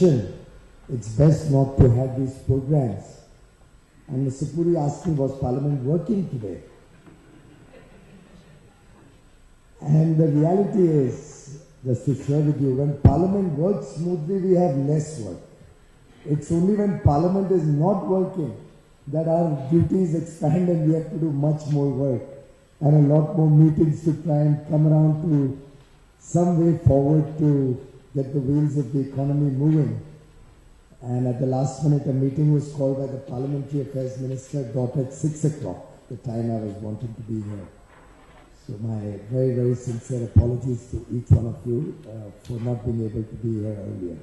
election, it's best not to have these programs. And Mr. Puri asked me, was Parliament working today? And the reality is, just to share with you, when Parliament works smoothly, we have less work. It's only when Parliament is not working that our duties expand and we have to do much more work and a lot more meetings to try and come around to some way forward to get the wheels of the economy moving. And at the last minute, a meeting was called by the Parliamentary Affairs Minister at 6 o'clock, the time I was wanting to be here. So my very, very sincere apologies to each one of you for not being able to be here earlier.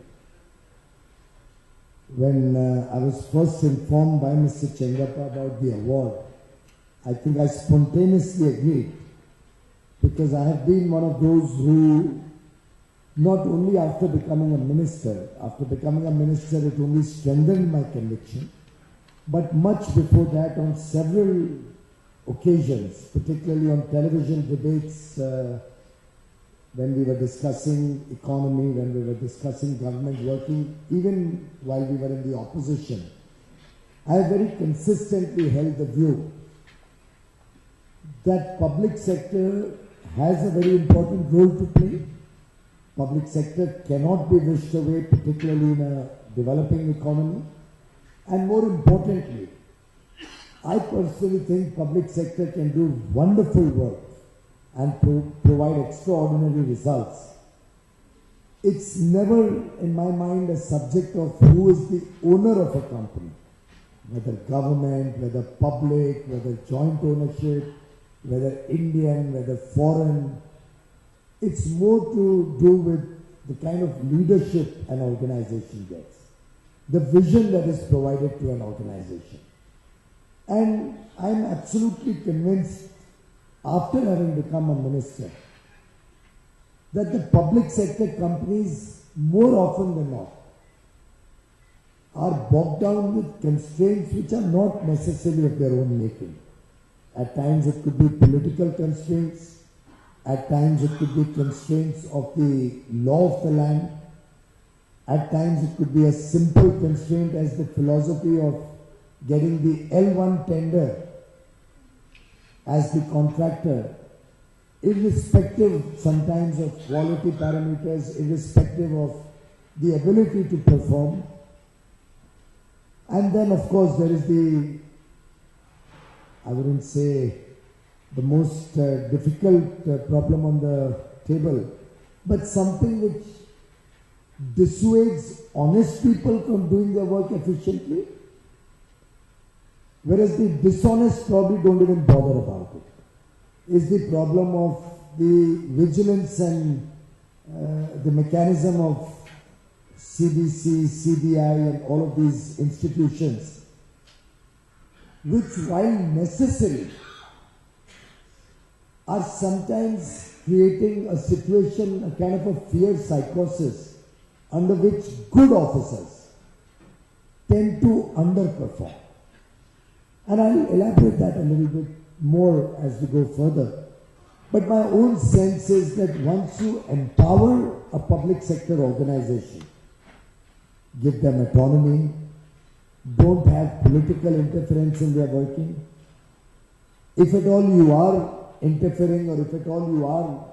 When I was first informed by Mr. Chengappa about the award, I think I spontaneously agreed, because I have been one of those who, not only after becoming a minister, it only strengthened my conviction, but much before that on several occasions, particularly on television debates, when we were discussing economy, when we were discussing government working, even while we were in the opposition, I have very consistently held the view that public sector has a very important role to play. Public sector cannot be wished away, particularly in a developing economy. And more importantly, I personally think public sector can do wonderful work and provide extraordinary results. It's never, in my mind, a subject of who is the owner of a company, whether government, whether public, whether joint ownership, whether Indian, whether foreign. It's more to do with the kind of leadership an organization gets, the vision that is provided to an organization. And I'm absolutely convinced, after having become a minister, that the public sector companies, more often than not, are bogged down with constraints which are not necessarily of their own making. At times it could be political constraints, at times it could be constraints of the law of the land, at times it could be a simple constraint as the philosophy of getting the L1 tender as the contractor, irrespective sometimes of quality parameters, irrespective of the ability to perform. And then of course there is the, I wouldn't say the most difficult problem on the table, but something which dissuades honest people from doing their work efficiently, whereas the dishonest probably don't even bother about it, is the problem of the vigilance and the mechanism of CBC, CBI and all of these institutions, which while necessary are sometimes creating a situation, a kind of a fear psychosis under which good officers tend to underperform. And I'll elaborate that a little bit more as we go further. But my own sense is that once you empower a public sector organization, give them autonomy, don't have political interference in their working. If at all you are interfering or if at all you are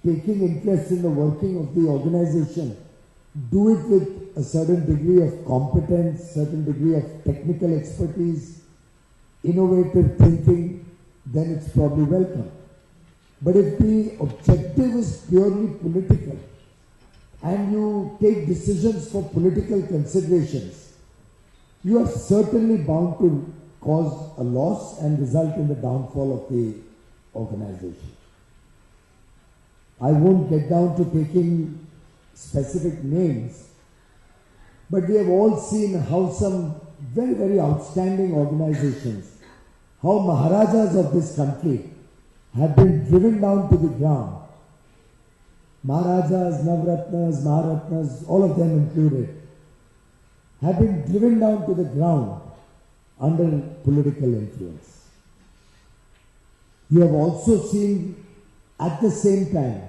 taking interest in the working of the organization, do it with a certain degree of competence, certain degree of technical expertise, innovative thinking, then it's probably welcome. But if the objective is purely political and you take decisions for political considerations, you are certainly bound to cause a loss and result in the downfall of the organization. I won't get down to taking specific names, but we have all seen how some very, very outstanding organizations, how Maharajas of this country have been driven down to the ground. Maharajas, Navratnas, Maharatnas, all of them included, have been driven down to the ground under political influence. You have also seen at the same time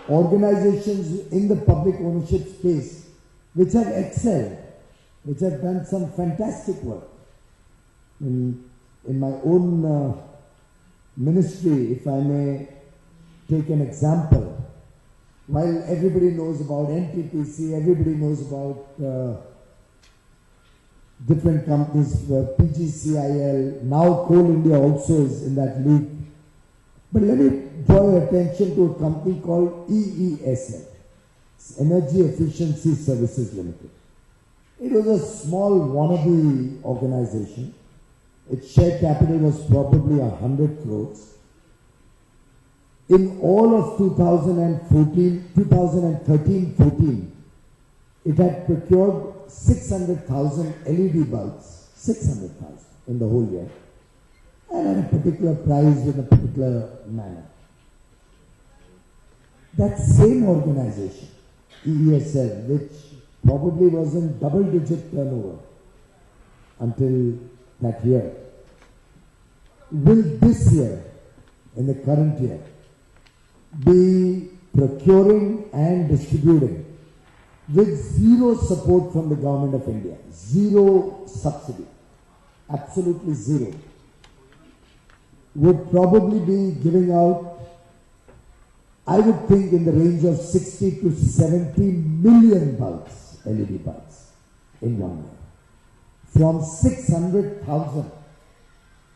organizations in the public ownership space which have excelled, which have done some fantastic work. In my own ministry, if I may take an example, while everybody knows about NTPC, everybody knows about different companies, PGCIL, now Coal India also is in that league. But let me draw your attention to a company called EESL, Energy Efficiency Services Limited. It was a small wannabe organization. Its share capital was probably 100 crores. In all of 2013-14, it had procured 600,000 LED bulbs, 600,000 in the whole year, and at a particular price in a particular manner. That same organization, EESL, which probably was in double-digit turnover until that year, will this year, in the current year, be procuring and distributing with zero support from the government of India, zero subsidy, absolutely zero, would probably be giving out, I would think, in the range of 60 to 70 million bulbs, LED bulbs, in 1 year. From 600,000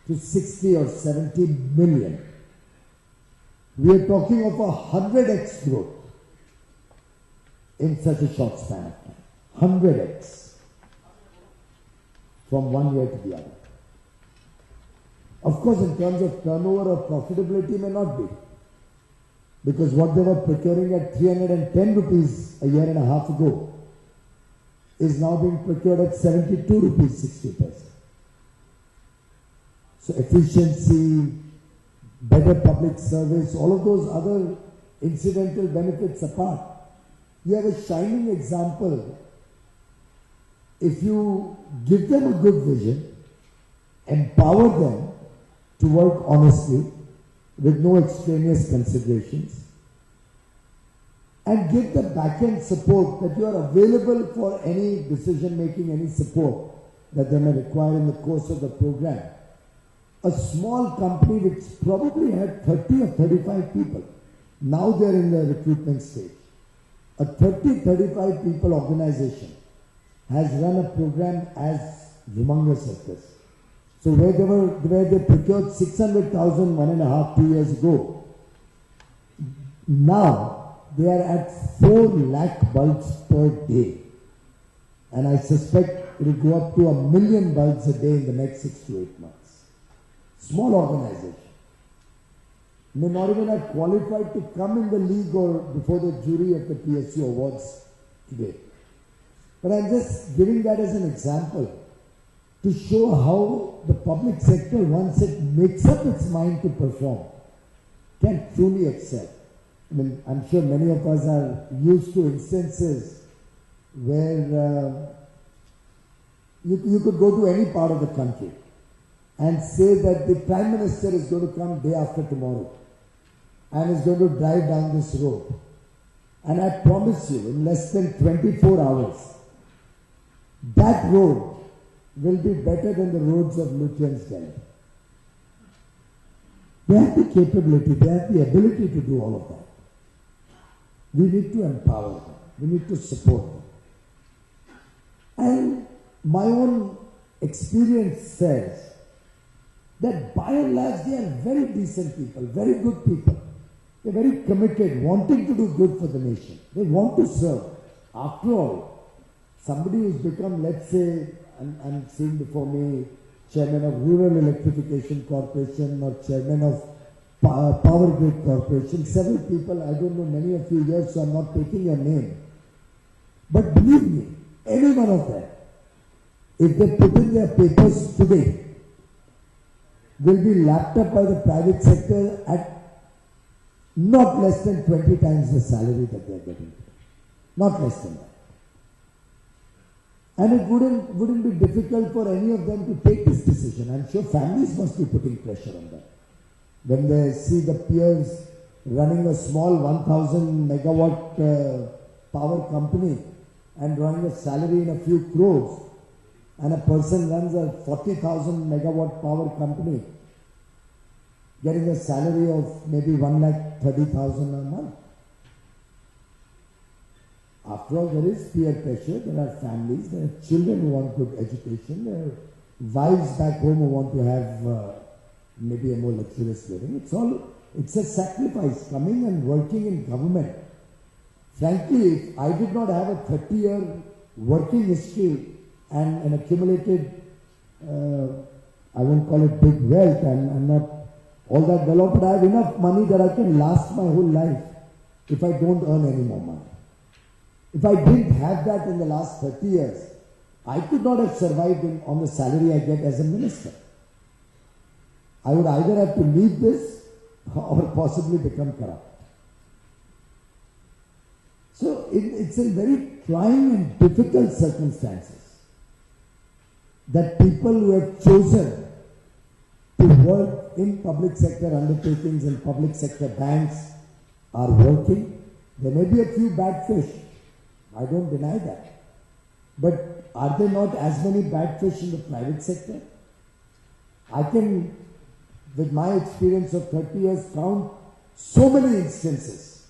to 60 or 70 million. We are talking of 100x growth in such a short span of time. 100x from 1 year to the other. Of course, in terms of turnover or profitability, may not be. Because what they were procuring at 310 rupees a year and a half ago is now being procured at 72 rupees 60 paise. So efficiency, better public service, all of those other incidental benefits apart, you have a shining example. If you give them a good vision, empower them to work honestly with no extraneous considerations, and give the back-end support that you are available for any decision making, any support that they may require in the course of the program. A small company which probably had 30 or 35 people, now they are in the recruitment stage. A 30-35 people organization has run a program as humongous as this. So where they procured 600,000 1.5, 2 years ago, now they are at 4 lakh bulbs per day. And I suspect it will go up to 1 million bulbs a day in the next 6 to 8 months. Small organization. May not even have qualified to come in the league or before the jury at the PSU awards today. But I'm just giving that as an example to show how the public sector, once it makes up its mind to perform, can truly excel. I mean, I'm sure many of us are used to instances where you could go to any part of the country and say that the Prime Minister is going to come day after tomorrow and is going to drive down this road. And I promise you, in less than 24 hours, that road will be better than the roads of Lutyens Delhi. They have the capability, they have the ability to do all of that. We need to empower them. We need to support them. And my own experience says that by and large they are very decent people, very good people. They're very committed, wanting to do good for the nation. They want to serve. After all, somebody who's become, let's say, I'm seeing before me, Chairman of Rural Electrification Corporation or Chairman of Power Grid Corporation, several people, I don't know many of you here, so I'm not taking your name. But believe me, any one of them, if they put in their papers today, will be lapped up by the private sector at not less than 20 times the salary that they are getting. Not less than that. And it wouldn't be difficult for any of them to take this decision. I'm sure families must be putting pressure on them. When they see the peers running a small 1,000 megawatt power company and drawing a salary in a few crores, and a person runs a 40,000 megawatt power company, getting a salary of maybe 1,30,000 a month. After all, there is peer pressure, there are families, there are children who want good education, there are wives back home who want to have maybe a more luxurious living. It's a sacrifice coming and working in government. Frankly, if I did not have a 30-year working history and an accumulated, I won't call it big wealth, and I'm not all that well off, but I have enough money that I can last my whole life if I don't earn any more money. If I didn't have that in the last 30 years, I could not have survived on the salary I get as a minister. I would either have to leave this or possibly become corrupt. So it's in very trying and difficult circumstances that people who have chosen to work in public sector undertakings and public sector banks are working. There may be a few bad fish. I don't deny that. But are there not as many bad fish in the private sector? I can, with my experience of 30 years, count so many instances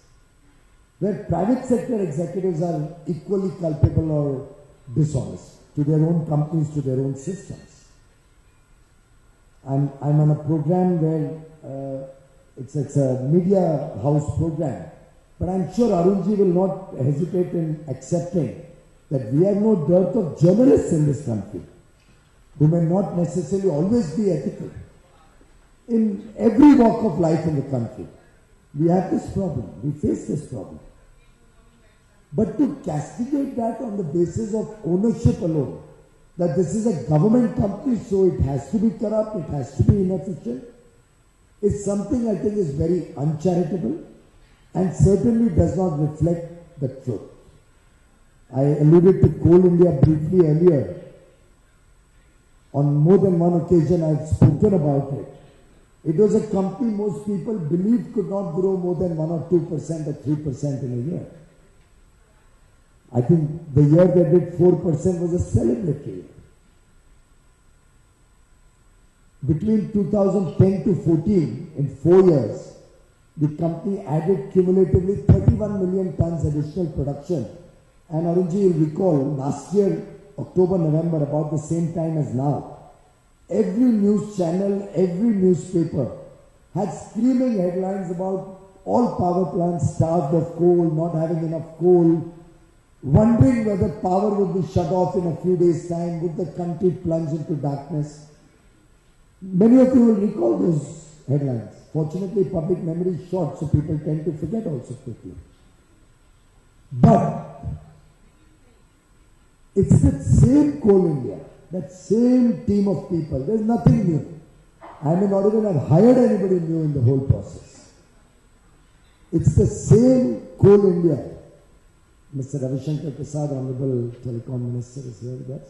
where private sector executives are equally culpable or dishonest to their own companies, to their own systems. I'm on a program where it's a media house program, but I'm sure Arunji will not hesitate in accepting that we have no dearth of journalists in this country who may not necessarily always be ethical. In every walk of life in the country, we have this problem, we face this problem. But to castigate that on the basis of ownership alone, that this is a government company, so it has to be corrupt, it has to be inefficient, is something I think is very uncharitable and certainly does not reflect the truth. I alluded to Coal India briefly earlier. On more than one occasion I have spoken about it. It was a company most people believed could not grow more than 1 or 2% or 3% in a year. I think the year they did 4% was a celebratory year. Between 2010 to 14, in 4 years, the company added cumulatively 31 million tons additional production. And Arunji will recall, last year, October, November, about the same time as now, every news channel, every newspaper had screaming headlines about all power plants starved of coal, not having enough coal, wondering whether power would be shut off in a few days' time, would the country plunge into darkness. Many of you will recall those headlines. Fortunately, public memory is short, so people tend to forget also quickly. But it's that same Coal India, that same team of people. There's nothing new. I may not even have hired anybody new in the whole process. It's the same Coal India. Mr. Ravi Shankar Prasad, Honorable Telecom Minister, is here with us.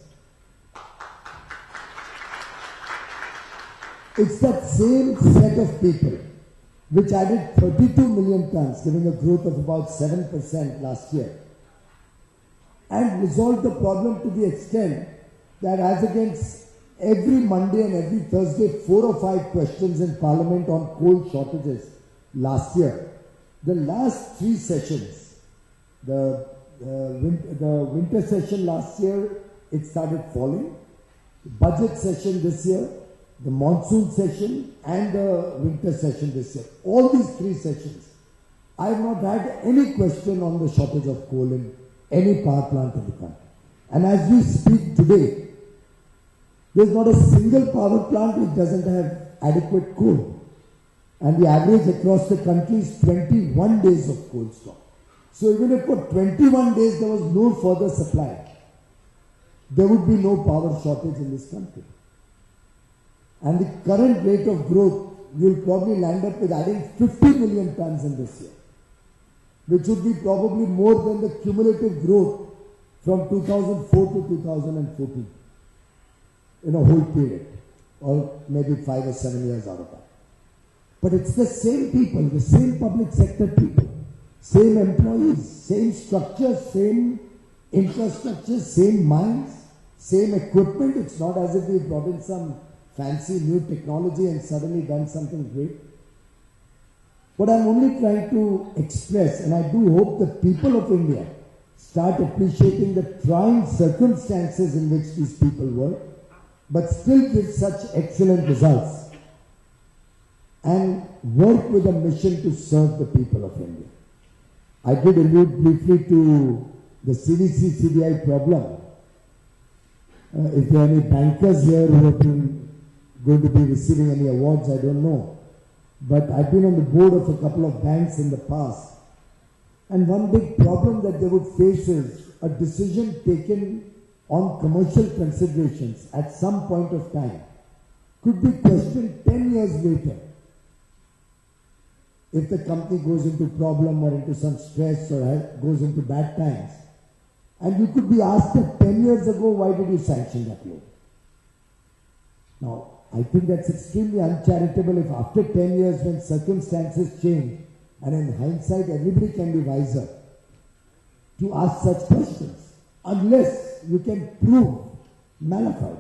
It's that same set of people which added 32 million tons, giving a growth of about 7% last year, and resolved the problem to the extent that as against every Monday and every Thursday 4 or 5 questions in Parliament on coal shortages last year, the last 3 sessions, the winter session last year, it started falling. The budget session this year, the monsoon session and the winter session this year. All these 3 sessions, I have not had any question on the shortage of coal in any power plant in the country. And as we speak today, there is not a single power plant which doesn't have adequate coal. And the average across the country is 21 days of coal stock. So even if for 21 days there was no further supply, there would be no power shortage in this country. And the current rate of growth, you'll probably land up with adding 50 million tons in this year, which would be probably more than the cumulative growth from 2004 to 2014 in a whole period, or maybe 5 or 7 years out of that. But it's the same people, the same public sector people, same employees, same structure, same infrastructure, same mines, same equipment. It's not as if we brought in some fancy new technology and suddenly done something great. But I'm only trying to express, and I do hope the people of India start appreciating the trying circumstances in which these people work, but still give such excellent results and work with a mission to serve the people of India. I did allude briefly to the CVC CDI problem. If there are any bankers here who have been going to be receiving any awards, I don't know. But I've been on the board of a couple of banks in the past. And one big problem that they would face is a decision taken on commercial considerations at some point of time could be questioned 10 years later. If the company goes into problem or into some stress or goes into bad times, and you could be asked that 10 years ago, why did you sanction that loan? Now, I think that's extremely uncharitable if after 10 years when circumstances change, and in hindsight everybody can be wiser, to ask such questions, unless you can prove malafide.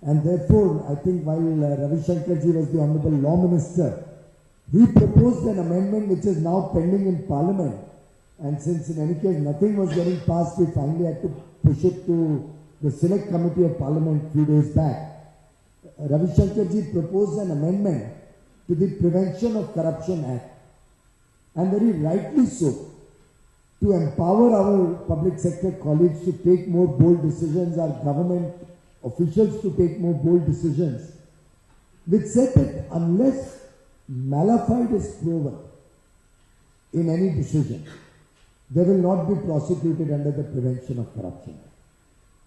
And therefore, I think while Ravi Shankarji was the Honorable Law Minister, he proposed an amendment which is now pending in Parliament. And since in any case nothing was getting passed, we finally had to push it to the Select Committee of Parliament a few days back. Ravi Shankarji proposed an amendment to the Prevention of Corruption Act. And very rightly so, to empower our public sector colleagues to take more bold decisions, our government officials to take more bold decisions, which said that unless malafide is proven in any decision, they will not be prosecuted under the Prevention of Corruption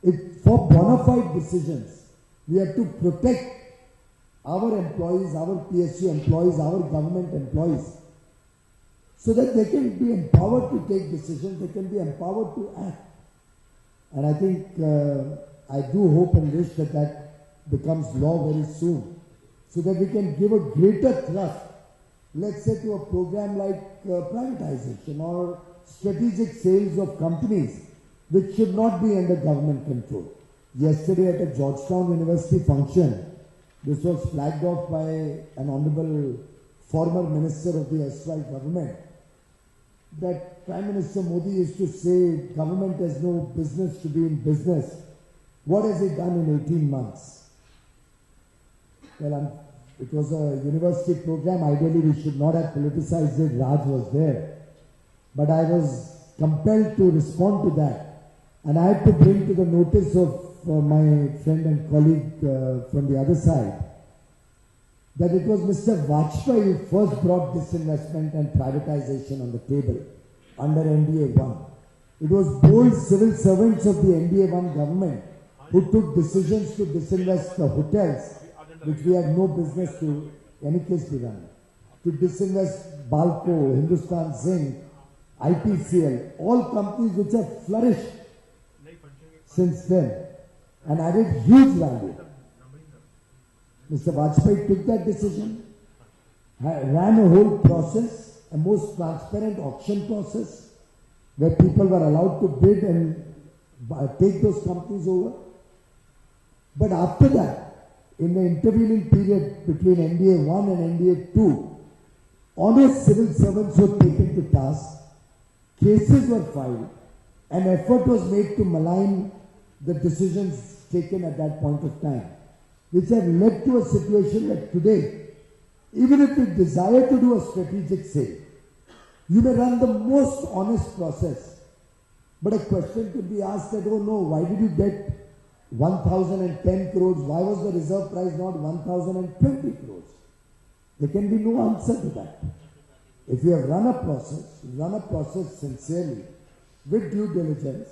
Act. For bona fide decisions, we have to protect our employees, our PSU employees, our government employees, so that they can be empowered to take decisions, they can be empowered to act. And I think, I do hope and wish that that becomes law very soon, so that we can give a greater thrust, let's say, to a program like privatization or strategic sales of companies, which should not be under government control. Yesterday at a Georgetown University function, this was flagged off by an honorable former minister of the erstwhile government, that Prime Minister Modi used to say government has no business to be in business. What has he done in 18 months? Well, it was a university program. Ideally, we should not have politicized it. Raj was there. But I was compelled to respond to that. And I had to bring to the notice of my friend and colleague from the other side that it was Mr. Vajpayee who first brought disinvestment and privatization on the table under NDA 1. It was bold civil servants of the NDA 1 government who took decisions to disinvest the hotels, which we had no business to, in any case, be running. To disinvest Balco, Hindustan Zinc, IPCL, all companies which have flourished since then and added huge value. Mr. Vajpayee took that decision, ran a whole process, a most transparent auction process, where people were allowed to bid and take those companies over. But after that, in the intervening period between NDA 1 and NDA 2, honest civil servants were taken to task, cases were filed, an effort was made to malign the decisions taken at that point of time, which have led to a situation that today, even if you desire to do a strategic sale, you may run the most honest process, but a question could be asked that, oh no, why did you get 1,010 crores? Why was the reserve price not 1,020 crores? There can be no answer to that. If you have run a process sincerely, with due diligence,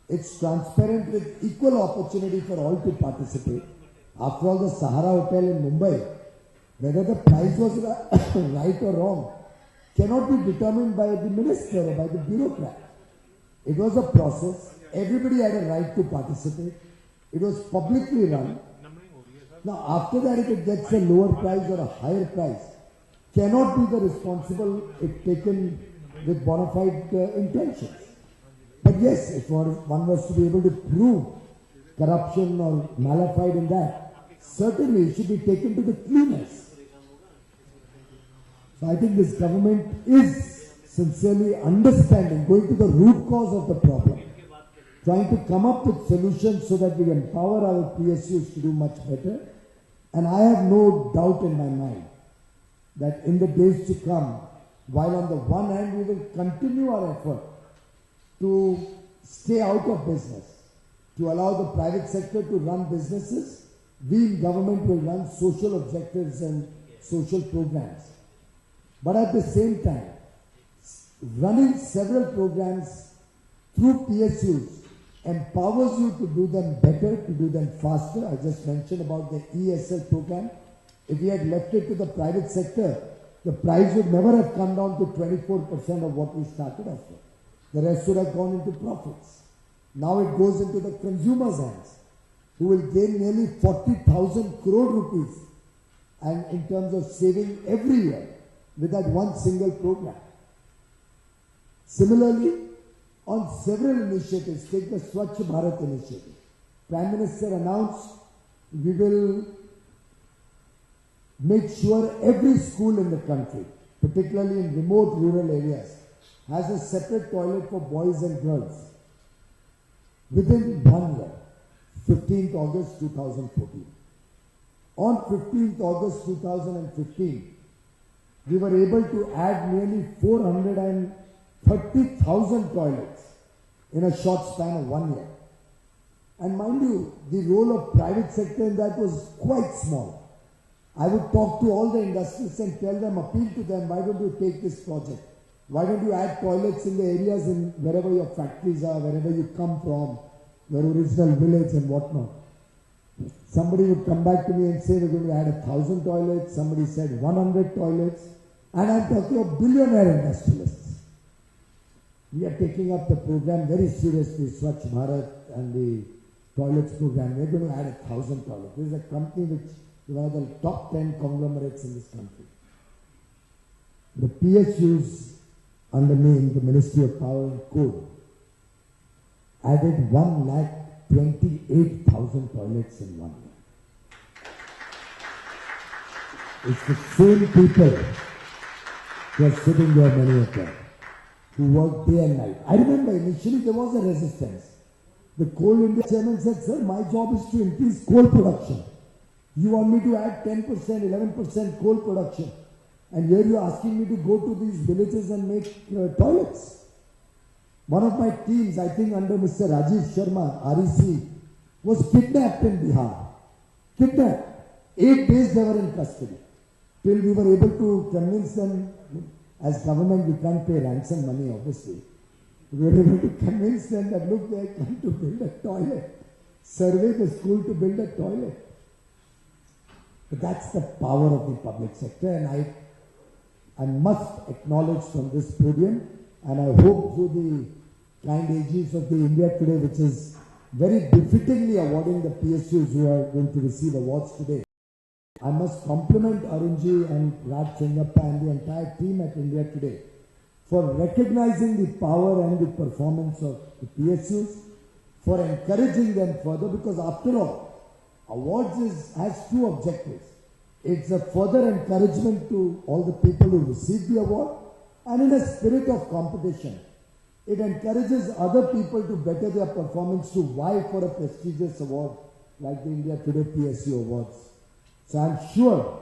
it's transparent with equal opportunity for all to participate. After all, the Sahara Hotel in Mumbai, whether the price was right or wrong, cannot be determined by the minister or by the bureaucrat. It was a process. Everybody had a right to participate. It was publicly run. Now, after that, if it gets a lower price or a higher price, cannot be the responsible if taken with bona fide intentions. But yes, if one was to be able to prove corruption or malafide in that, certainly it should be taken to the cleaners. So I think this government is sincerely understanding, going to the root cause of the problem, trying to come up with solutions so that we empower our PSUs to do much better. And I have no doubt in my mind that in the days to come, while on the one hand we will continue our effort to stay out of business, to allow the private sector to run businesses, we in government will run social objectives and social programs. But at the same time, running several programs through PSUs empowers you to do them better, to do them faster. I just mentioned about the ESL program. If we had left it to the private sector, the price would never have come down to 24% of what we started off with. The rest would have gone into profits. Now it goes into the consumer's hands, who will gain nearly 40,000 crore rupees and in terms of saving every year with that one single program. Similarly, on several initiatives, take the Swachh Bharat initiative. Prime Minister announced we will make sure every school in the country, particularly in remote rural areas, has a separate toilet for boys and girls within 1 year, 15th August 2014. On 15th August 2015, we were able to add nearly 430,000 toilets in a short span of 1 year. And mind you, the role of private sector in that was quite small. I would talk to all the industries and tell them, appeal to them, why don't you take this project? Why don't you add toilets in the areas in wherever your factories are, wherever you come from, your original village and whatnot. Somebody would come back to me and say, we're going to add 1,000 toilets. Somebody said 100 toilets. And I'm talking of billionaire industrialists. We are taking up the program very seriously, Swachh Bharat and the toilets program. We're going to add 1,000 toilets. This is a company which is one of the top 10 conglomerates in this country. The PSUs under me in the Ministry of Power and Code added 128,000 toilets in 1 year. It's the same people who are sitting there, many of them, who work day and night. I remember initially there was a resistance. The Coal India chairman said, sir, my job is to increase coal production. You want me to add 10%, 11% coal production. And here you are asking me to go to these villages and make toilets. One of my teams, I think under Mr. Rajiv Sharma, REC, was kidnapped in Bihar. Kidnapped. 8 days they were in custody. Till we were able to convince them, as government we can't pay ransom money obviously. We were able to convince them that look, they are trying to build a toilet. Survey the school to build a toilet. But that's the power of the public sector, and I must acknowledge from this podium, and I hope through the kind aegis of the India Today, which is very befittingly awarding the PSUs who are going to receive awards today. I must compliment Arunji and Raj Chengappa and the entire team at India Today for recognizing the power and the performance of the PSUs, for encouraging them further, because after all, awards has 2 objectives. It's a further encouragement to all the people who receive the award, and in a spirit of competition, it encourages other people to better their performance to vie for a prestigious award like the India Today PSU Awards. So I'm sure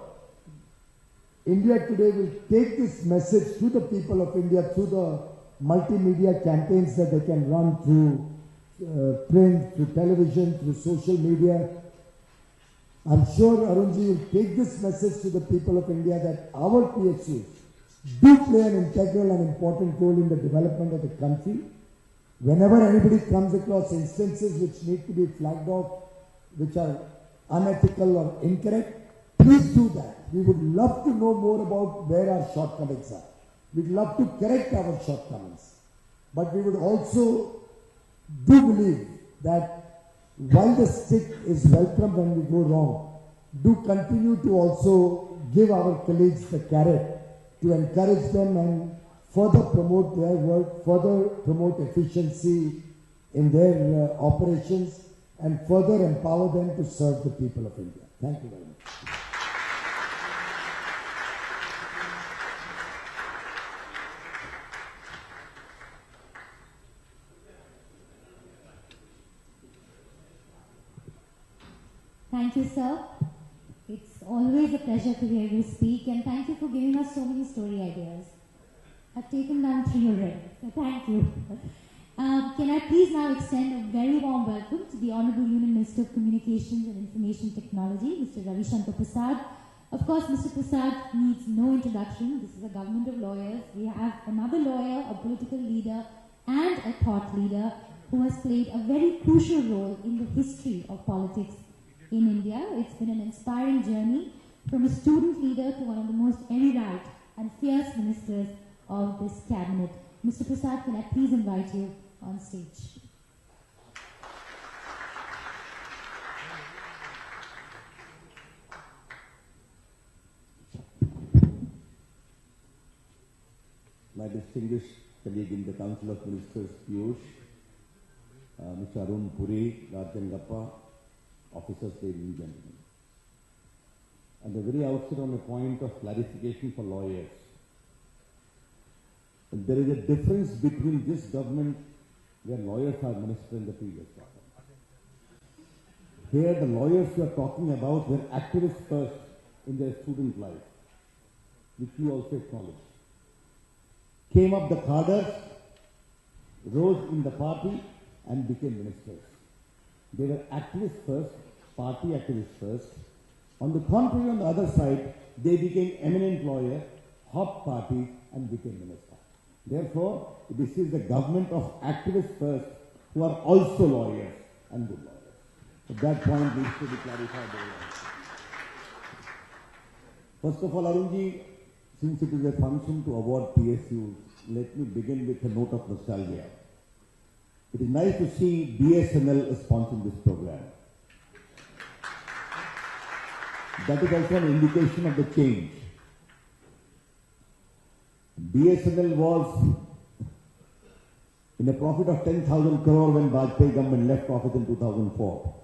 India Today will take this message to the people of India through the multimedia campaigns that they can run through print, through television, through social media. I'm sure Arunji will take this message to the people of India that our PSUs do play an integral and important role in the development of the country. Whenever anybody comes across instances which need to be flagged off, which are unethical or incorrect, please do that. We would love to know more about where our shortcomings are. We'd love to correct our shortcomings. But we would also do believe that while the stick is welcome when we go wrong, do continue to also give our colleagues the carrot to encourage them and further promote their work, further promote efficiency in their operations, and further empower them to serve the people of India. Thank you very much. Thank you, sir. It's always a pleasure to hear you speak, and thank you for giving us so many story ideas. I've taken down 3 already, so thank you. Can I please now extend a very warm welcome to the Honorable Union Minister of Communications and Information Technology, Mr. Ravi Shankar Prasad. Of course, Mr. Prasad needs no introduction. This is a government of lawyers. We have another lawyer, a political leader, and a thought leader who has played a very crucial role in the history of politics in India. It's been an inspiring journey from a student leader to one of the most erudite and fierce ministers of this cabinet. Mr. Prasad, can I please invite you on stage? My distinguished colleague in the Council of Ministers, Piyush, Mr. Arun Puri, Rajangappa, officers, ladies and gentlemen. At the very outset, on a point of clarification for lawyers, there is a difference between this government, where lawyers are minister, and the previous government. Here, the lawyers you are talking about were activists first in their student life, which you also acknowledge. Came up the cadres, rose in the party, and became ministers. They were activists first, party activists first. On the contrary, on the other side, they became eminent lawyers, hopped parties, and became ministers. Therefore, this is the government of activists first, who are also lawyers and good lawyers. So that point needs to be clarified. First of all, Arunji, since it is a function to award PSUs, let me begin with a note of nostalgia. It is nice to see BSNL sponsoring this program. That is also an indication of the change. BSNL was in a profit of 10,000 crore when Vajpayee government left office in 2004.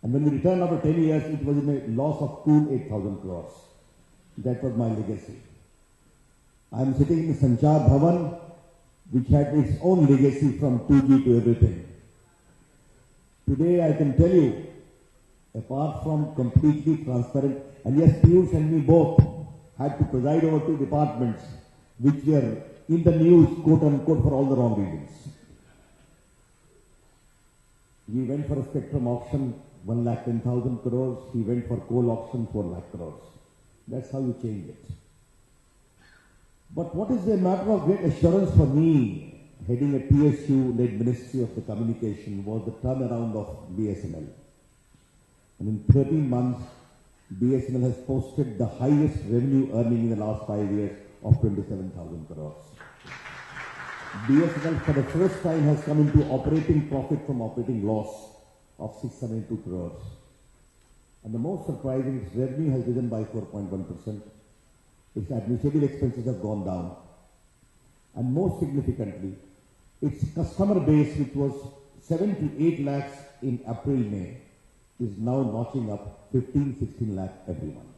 And when we returned after 10 years, it was in a loss of cool 8,000 crores. That was my legacy. I am sitting in the Sanchar Bhavan, which had its own legacy from 2G to everything. Today I can tell you, apart from completely transparent, and yes, Piyush and me both had to preside over 2 departments which were in the news, quote unquote, for all the wrong reasons. We went for a spectrum auction, 1,10,000 crores. He went for coal auction, 4 lakh crores. That's how you change it. But what is a matter of great assurance for me, heading a PSU-led Ministry of the Communication, was the turnaround of BSNL. And in 13 months, BSNL has posted the highest revenue earning in the last 5 years of 27,000 crores. BSNL for the first time has come into operating profit from operating loss of 602 crores. And the most surprising, its revenue has risen by 4.1%. Its administrative expenses have gone down. And most significantly, its customer base, which was 7 to 8 lakhs in April-May, is now notching up 15-16 lakh every month.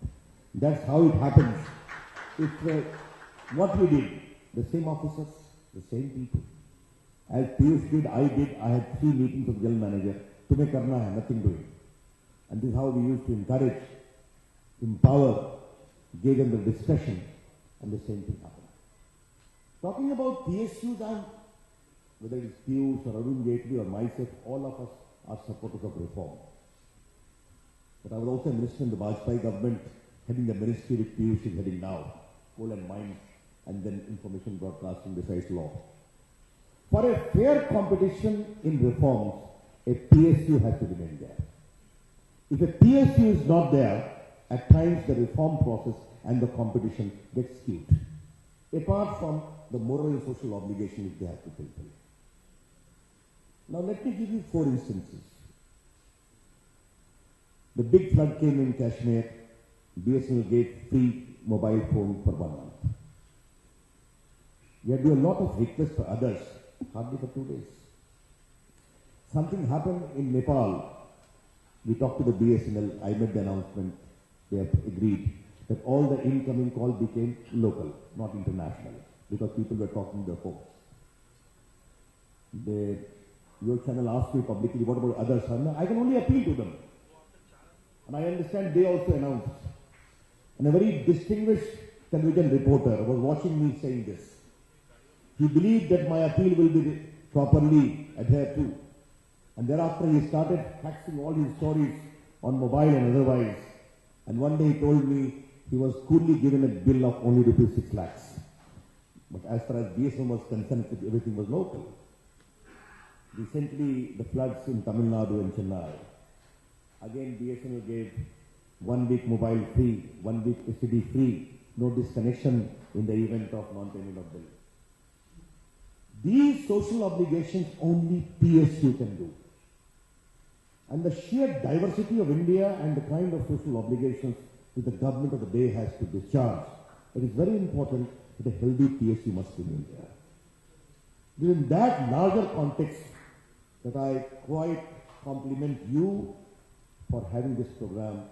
That's how it happens. It's what we did, the same officers, the same people. As Piyush did, I had 3 meetings with the general manager. Tumhe karna hai, nothing doing. And this is how we used to encourage, empower, gave them the discussion, and the same thing happened. Talking about PSUs, whether it's Piyush or Arun Jaitley or myself, all of us are supporters of reform. But I was also a minister in the Vajpayee government, heading the ministry which Piyush is heading now, coal and mines, and then information broadcasting besides law. For a fair competition in reforms, a PSU has to remain there. If a PSU is not there, at times the reform process and the competition gets skewed, apart from the moral and social obligation which they have to fulfill. Now let me give you 4 instances. The big flood came in Kashmir. BSNL gave free mobile phone for 1 month. We had to do a lot of requests for others, hardly for 2 days. Something happened in Nepal. We talked to the BSNL, I made the announcement, they have agreed that all the incoming calls became local, not international, because people were talking to their phones. Your channel asked me publicly, what about others? I can only appeal to them. And I understand they also announced. And a very distinguished television reporter was watching me saying this. He believed that my appeal will be properly adhered to. And thereafter he started faxing all his stories on mobile and otherwise. And one day he told me he was coolly given a bill of only ₹6 lakhs. But as far as BSM was concerned, everything was local. Recently, the floods in Tamil Nadu and Chennai. Again, BSNL gave 1 week mobile free, 1 week STD free, no disconnection in the event of non-payment of bill. These social obligations only PSU can do. And the sheer diversity of India and the kind of social obligations that the government of the day has to discharge, it is very important that a healthy PSU must be in India. Within that larger context, that I quite compliment you for having this program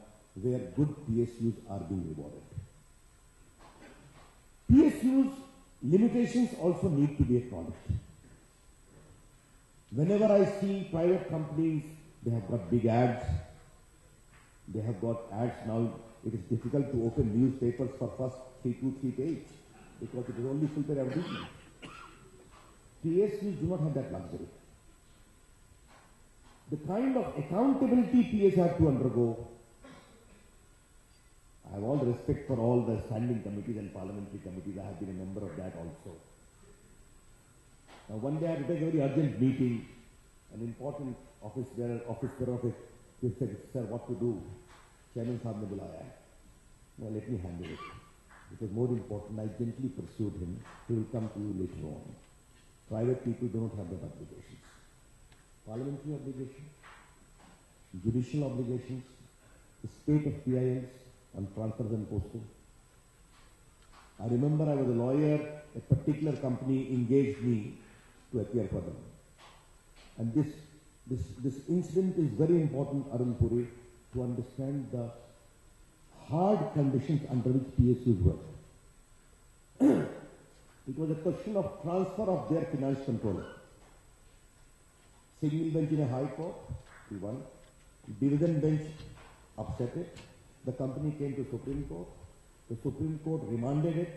where good PSUs are being rewarded. PSUs limitations also need to be acknowledged. Whenever I see private companies, they have got big ads, they have got ads now. It is difficult to open newspapers for first 3 pages because it is only filter advertisement. PSUs do not have that luxury. The kind of accountability PS have to undergo, I have all the respect for all the standing committees and parliamentary committees. I have been a member of that also. Now one day I had to take a very urgent meeting, an important office bearer he said, sir, what to do? Chairman Sahab ne bulaya. Now let me handle it. It was more important. I gently pursued him. He will come to you later on. Private people do not have that obligations. Parliamentary obligations, judicial obligations, the state of PILs on transfers and posting. I remember I was a lawyer, a particular company engaged me to appear for them. And this incident is very important, Arun Puri, to understand the hard conditions under which PSUs work. It was a question of transfer of their finance controller. Single bench in a high court, he won. Division bench upset it. The company came to Supreme Court. The Supreme Court remanded it.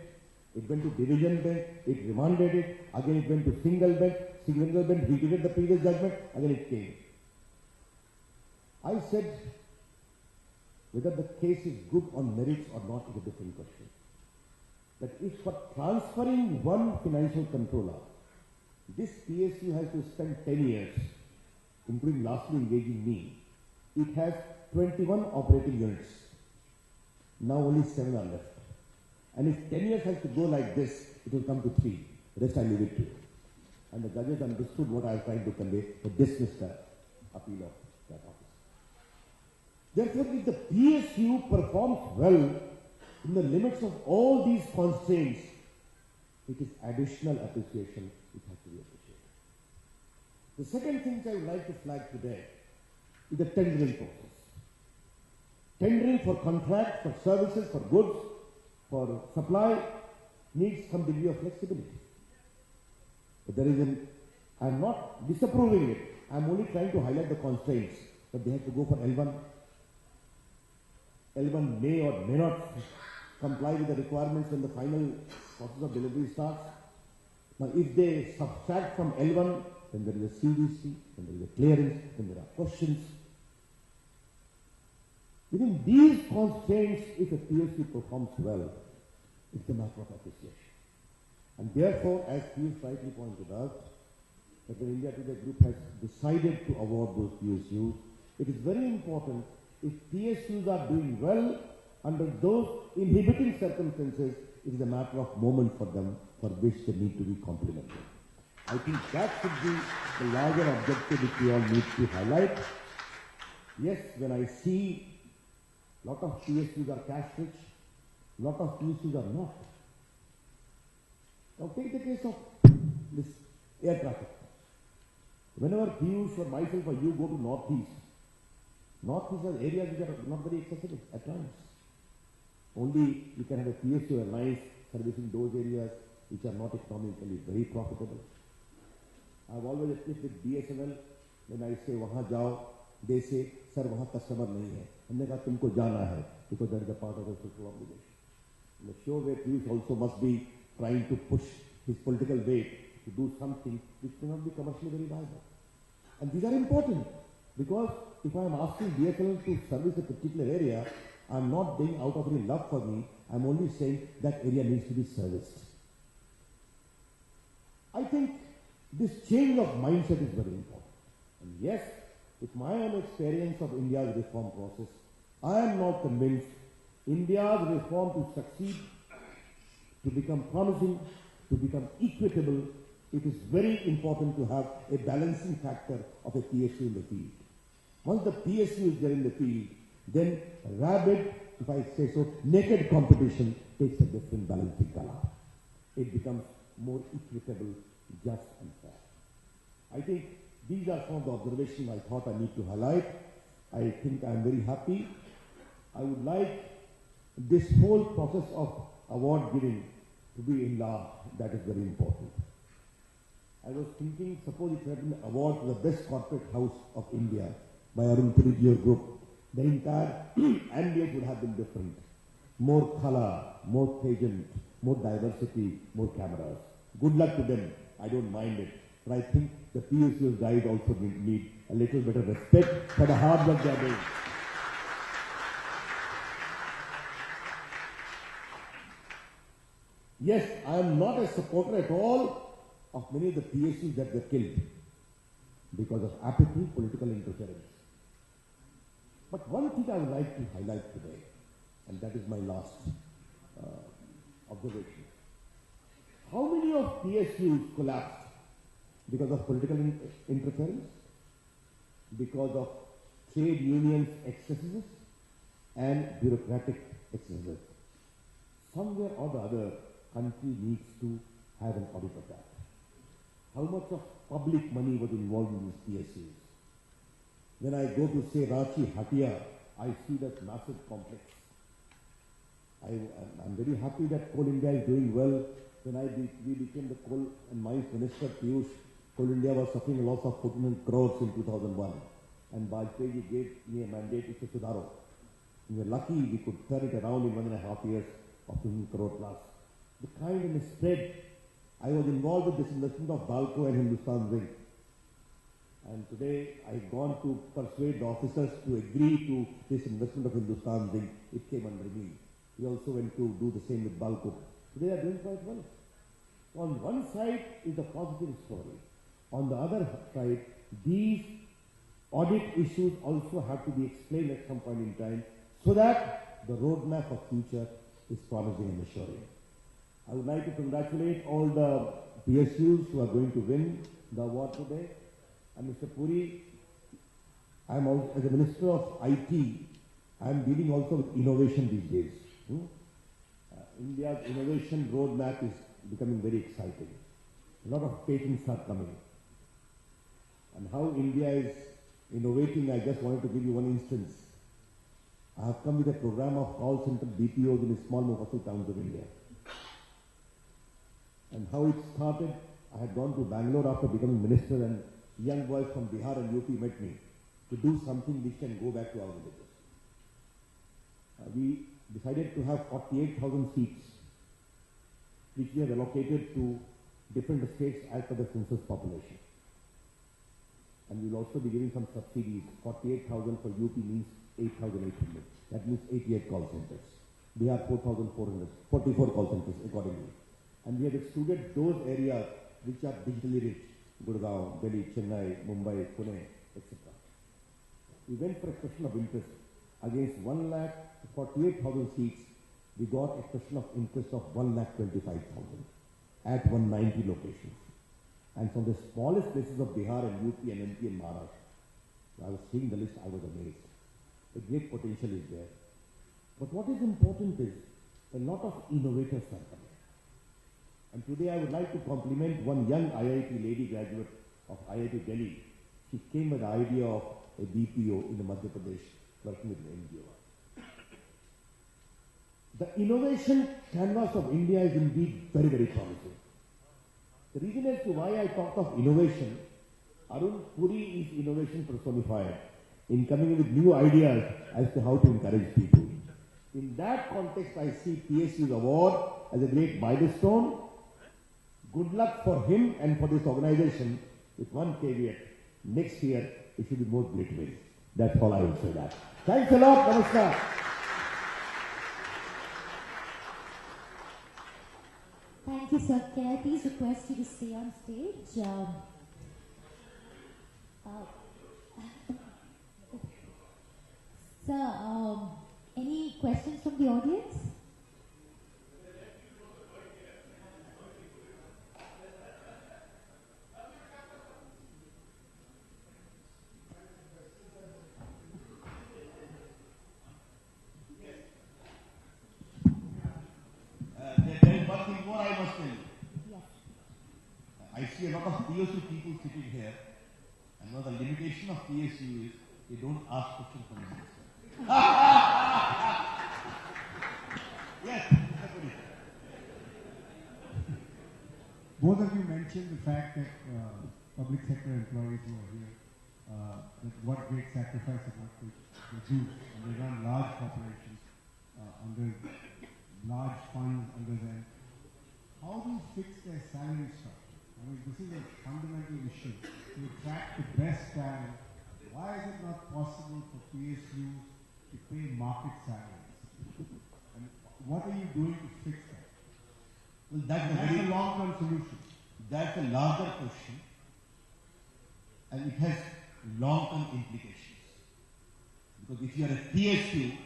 It went to division bench. It remanded it. Again it went to single bench. Single bench repeated the previous judgment. Again it came. I said, whether the case is good on merits or not is a different question. But if for transferring one financial controller, this PSU has to spend 10 years, including lastly engaging me, it has 21 operating units. Now only 7 are left. And if 10 years has to go like this, it will come to 3. The rest I leave it to you. And the judges understood what I was trying to convey, but dismissed the appeal of that office. Therefore, if the PSU performs well in the limits of all these constraints, it is additional appreciation which has to be appreciated. The second thing I would like to flag today is the tendering process. Tendering for contracts, for services, for goods, for supply needs some degree of flexibility. But I am not disapproving it. I am only trying to highlight the constraints that they have to go for L1. L1 may or may not comply with the requirements when the final process of delivery starts. Now, if they subtract from L1, then there is a CDC, then there is a clearance, then there are questions. Within these constraints, if a PSU performs well, it's a matter of appreciation. And therefore, as Piyush rightly pointed out, that the India Today Group has decided to award those PSUs, it is very important if PSUs are doing well under those inhibiting circumstances, it is a matter of moment for them for which they need to be complimented. I think that should be the larger objective which we all need to highlight. Yes, when I see a lot of PSUs are cash rich, a lot of PSUs are not. Now take the case of this air traffic. Whenever Piyush or myself or you go to Northeast are areas which are not very accessible at times. Only you can have a PSU airlines servicing those areas which are not economically very profitable. I have always experienced with BSNL, when I say वहाँ जाओ, they say, sir वहाँ customer नहीं है. हमने कहा तुमको जाना है, because that is a part of the social obligation. In a sure way, Piyush also must be trying to push his political weight to do something which may not be commercially very viable. And these are important, because if I am asking BSNL to service a particular area, I am not doing out of any love for me, I am only saying that area needs to be serviced. I think this change of mindset is very important. And yes, with my own experience of India's reform process, I am not convinced India's reform to succeed, to become promising, to become equitable, it is very important to have a balancing factor of a PSU in the field. Once the PSU is there in the field, then rabid, if I say so, naked competition takes a different balancing color. It becomes more equitable, just and fair. I think these are some of the observations I thought I need to highlight. I think I am very happy. I would like this whole process of award giving to be enlarged. That is very important. I was thinking, suppose it had been award for the best corporate house of India by Arun Puri Group, the entire ambience would have been different. More color, more pageant, more diversity, more cameras. Good luck to them. I don't mind it. But I think the PSU guys also need a little bit of respect for the hard work they are doing. Yes, I am not a supporter at all of many of the PSUs that were killed because of apathy, political interference. But one thing I would like to highlight today, and that is my last observation. How many of PSUs collapsed because of political interference, because of trade unions excesses and bureaucratic excesses? Somewhere or the other, country needs to have an audit of that. How much of public money was involved in these PSUs? When I go to say Ranchi, Hatia, I see that massive complex. I'm very happy that Coal India is doing well. When we became the Coal and Mines Minister, Piyush, Coal India was suffering a loss of 1,400 crores in 2001. And Bajpayee gave me a mandate to Sudharo. We were lucky we could turn it around in 1.5 years of 200 crore plus. The kind and the spread. I was involved with this investment of Balco and Hindustan Zinc. And today I've gone to persuade the officers to agree to this investment of Hindustan Zinc. It came under me. We also went to do the same with Balco. Today they are doing quite well. On one side is the positive story. On the other side, these audit issues also have to be explained at some point in time so that the roadmap of future is promising and assuring. I would like to congratulate all the PSUs who are going to win the award today. And Mr. Puri, I'm also, as a Minister of IT, I'm dealing also with innovation these days. India's innovation roadmap is becoming very exciting. A lot of patents are coming. And how India is innovating, I just wanted to give you one instance. I have come with a program of call center BPOs in small Mufassil towns of India. And how it started, I had gone to Bangalore after becoming minister, and young boys from Bihar and UP met me to do something which can go back to our villages. We decided to have 48,000 seats, which we have allocated to different states as per the census population. And we will also be giving some subsidies. 48,000 for UP means 8,800. That means 88 call centers. Bihar 4,400, 44 call centers accordingly. And we have excluded those areas which are digitally rich, Gurgaon, Delhi, Chennai, Mumbai, Pune, etc. We went for expression of interest. Against 1,48,000 seats, we got expression of interest of 1,25,000 at 190 locations. And from the smallest places of Bihar and UP and MP and Maharashtra, I was seeing the list, I was amazed. A great potential is there. But what is important is a lot of innovators are coming. And today I would like to compliment one young IIT lady graduate of IIT Delhi. She came with the idea of a BPO in the Madhya Pradesh, working with an NGO. The innovation canvas of India is indeed very, very promising. The reason as to why I talked of innovation, Arun Puri is innovation personified in coming in with new ideas as to how to encourage people. In that context, I see PSU's award as a great milestone. Good luck for him and for this organization, with one caveat. Next year, it should be more glittering. That's all I will say that. Thanks a lot. Namaskar. Thank you, sir. Can I please request you to stay on stage? Sir, any questions from the audience? There is one thing more I must tell you. Yes. I see a lot of PSU people sitting here, and now the limitation of PSU is they don't ask questions from the minister. Yes, everybody. Both of you mentioned the fact that public sector employees who are here, that what great sacrifice and what they do, and they run large corporations under large funds under them. How do you fix their salary structure? I mean, this is a fundamental issue. To attract the best talent, why is it not possible for PSUs to pay market salaries? And what are you doing to fix that? Well, That's a long-term solution. That's a larger question, and it has long-term implications. Because if you are a PSU,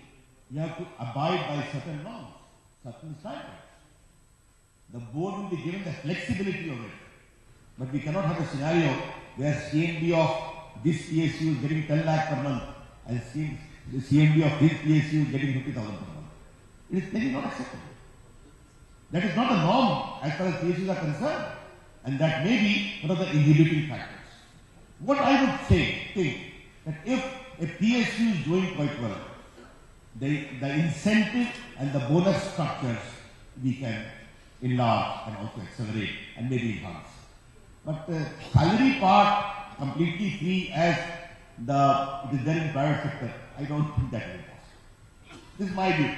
you have to abide by certain norms, certain standards. The board will be given the flexibility of it. But we cannot have a scenario where CMD of this PSU is getting 10 lakh per month and the CMD of this PSU is getting 50,000 per month. It is very not acceptable. That is not a norm as far as PSUs are concerned, and that may be one of the inhibiting factors. What I would think that if a PSU is doing quite well, the incentive and the bonus structures we can enlarge and also accelerate and maybe enhance. But the salary part completely free as it is there in private sector, I don't think that is possible. This is my view.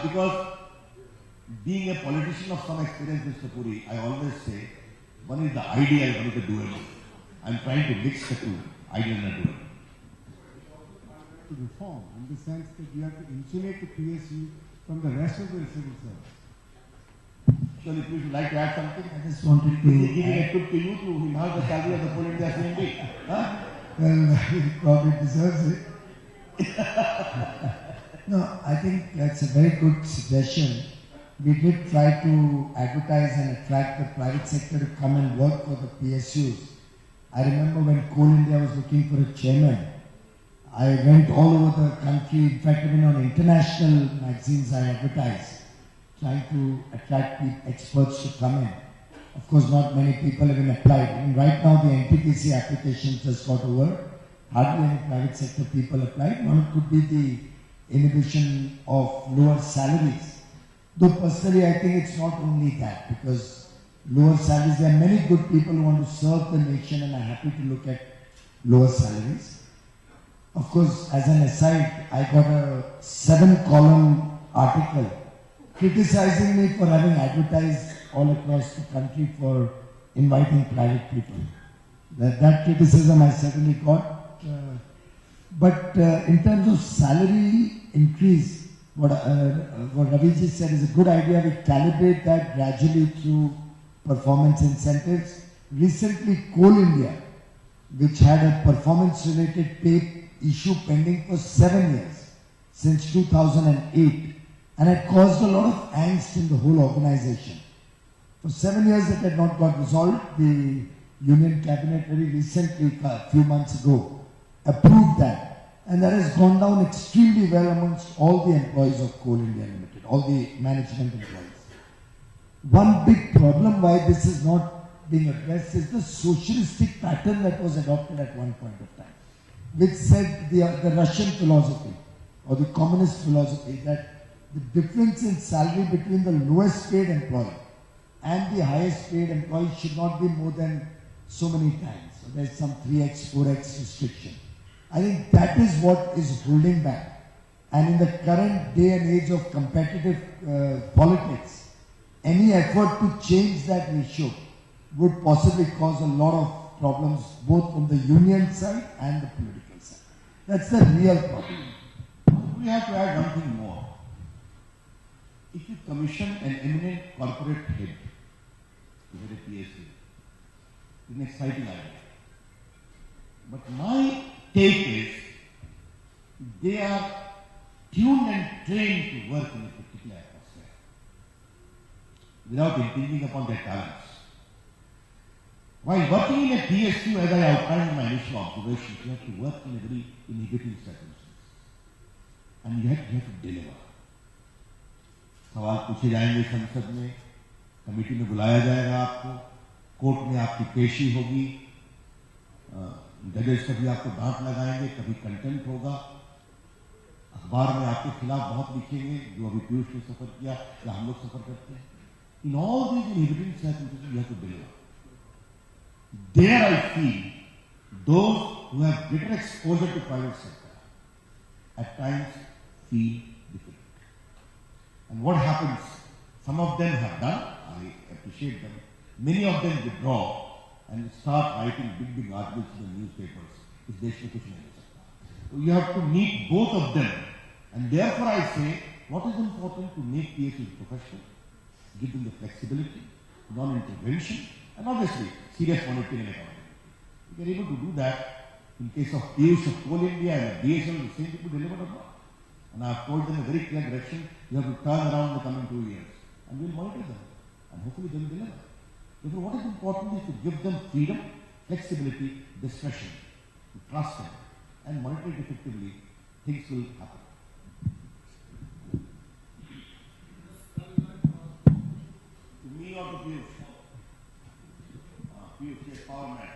Because being a politician of some experience, Mr. Puri, I always say, one is the ideal, one is the doable. I'm trying to mix the two, ideal and doable. To reform, in the sense that you have to insulate the PSU from the rest of the civil service. So if you would like to add something, I just wanted to giving a tip to you to enhance the salary of the Full India CMD. Huh? Well, he probably deserves it. No, I think that's a very good suggestion. We did try to advertise and attract the private sector to come and work for the PSUs. I remember when Coal India was looking for a chairman, I went all over the country, in fact even on international magazines I advertised, trying to attract the experts to come in. Of course, not many people even applied. And right now the NTPC applications just got over. Hardly any private sector people applied. One could be the inhibition of lower salaries. Though personally I think it's not only that, because lower salaries, there are many good people who want to serve the nation and are happy to look at lower salaries. Of course, as an aside, I got a 7-column article criticizing me for having advertised all across the country for inviting private people. That criticism I certainly got. But in terms of salary increase, what Raviji said is a good idea. We calibrate that gradually through performance incentives. Recently, Coal India, which had a performance-related pay issue pending for 7 years, since 2008, and it caused a lot of angst in the whole organization. For 7 years it had not got resolved. The Union Cabinet very recently, a few months ago, approved that, and that has gone down extremely well amongst all the employees of Coal India Limited, all the management employees. one big problem why this is not being addressed is the socialistic pattern that was adopted at one point of time, which said the Russian philosophy or the communist philosophy that the difference in salary between the lowest paid employee and the highest paid employee should not be more than so many times. So there's some 3x, 4x restriction. I think that is what is holding back. And in the current day and age of competitive politics, any effort to change that ratio would possibly cause a lot of problems both from the union side and the political side. That's the real problem. We have to add one thing more. If you commission an eminent corporate head to head a PSU, it's an exciting idea. But my take is they are tuned and trained to work in a particular atmosphere without impinging upon their talents. While working in a PSU, as I outlined in my initial observations, you have to work in a very inhibiting circumstance. And you have to deliver. सवाल पूछे जाएंगे संसद में, committee में बुलाया जाएगा आपको, court में आपकी पेशी होगी, जजेस कभी आपको डांट लगाएंगे, कभी कंटेम्प्ट होगा, अखबार में आपके खिलाफ बहुत लिखेंगे, जो अभी पीयूष ने सफर किया या हम लोग सफर करते हैं. In all these inhibiting circumstances, you have to deliver. There I feel those who have greater exposure to private sector at times feel difficult. And what happens? Some of them have done, I appreciate them. Many of them withdraw and start writing big articles in the newspapers. इस देश में कुछ नहीं हो सकता. So you have to meet both of them. And therefore I say, what is important to make PSUs professional? Give them the flexibility, non-intervention, and obviously serious monitoring and accountability. If you are able to do that, in case of PSU of Coal India and BSL, the same people delivered or not. And I have told them a very clear direction, you have to turn around in the coming 2 years. And we will monitor them. And hopefully they will deliver. Therefore, what is important is to give them freedom, flexibility, discretion, to trust them, and monitor it effectively. Things will happen. To me or to Piyush? Piyush, yes, power man.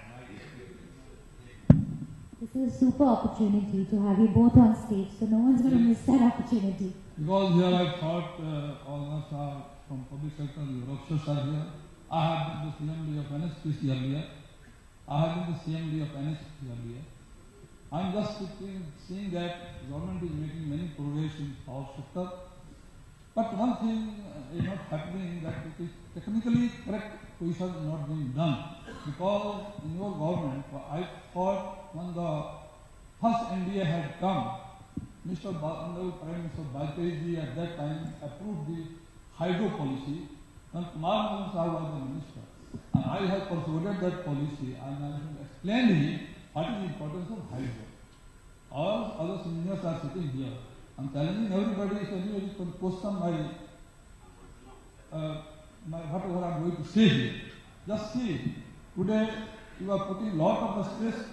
This is a super opportunity to have you both on stage, so no one's going to miss that opportunity. Because here I thought all of us are from public sector, the officers are here. I have been the CMD of NSPC earlier. I have been the CMD of NSPC earlier. I am just seeing that government is making many progress in power sector. But one thing is not happening, that it is technically correct position is not being done. Because in your government, I thought when the first NDA had come, Mr. Prime Minister Bajpayee at that time approved the hydro policy, and Kumar Mohan Sahib was the minister. And I have persuaded that policy, and I have explained him what is the importance of hydro. All other seniors are sitting here. I'm challenging everybody, if anybody can question my whatever I'm going to say here. Just see, today you are putting a lot of the stress.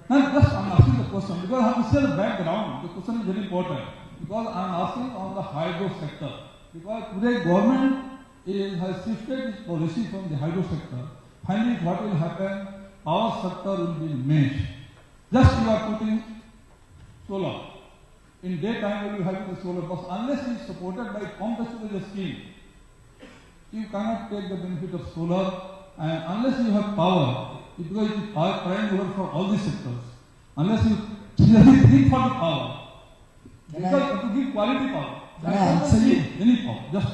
Not just I'm asking the question, because I have to say the background. The question is very important. Because I'm asking on the hydro sector. Because today government has shifted its policy from the hydro sector. Finally, what will happen? Power sector will be meshed. Just you are putting solar. In daytime you will have the solar, but unless it is supported by compensatory scheme, you cannot take the benefit of solar, and unless you have power, because it is prime mover for all these sectors, unless you really think for the power, because to give quality power, any power, just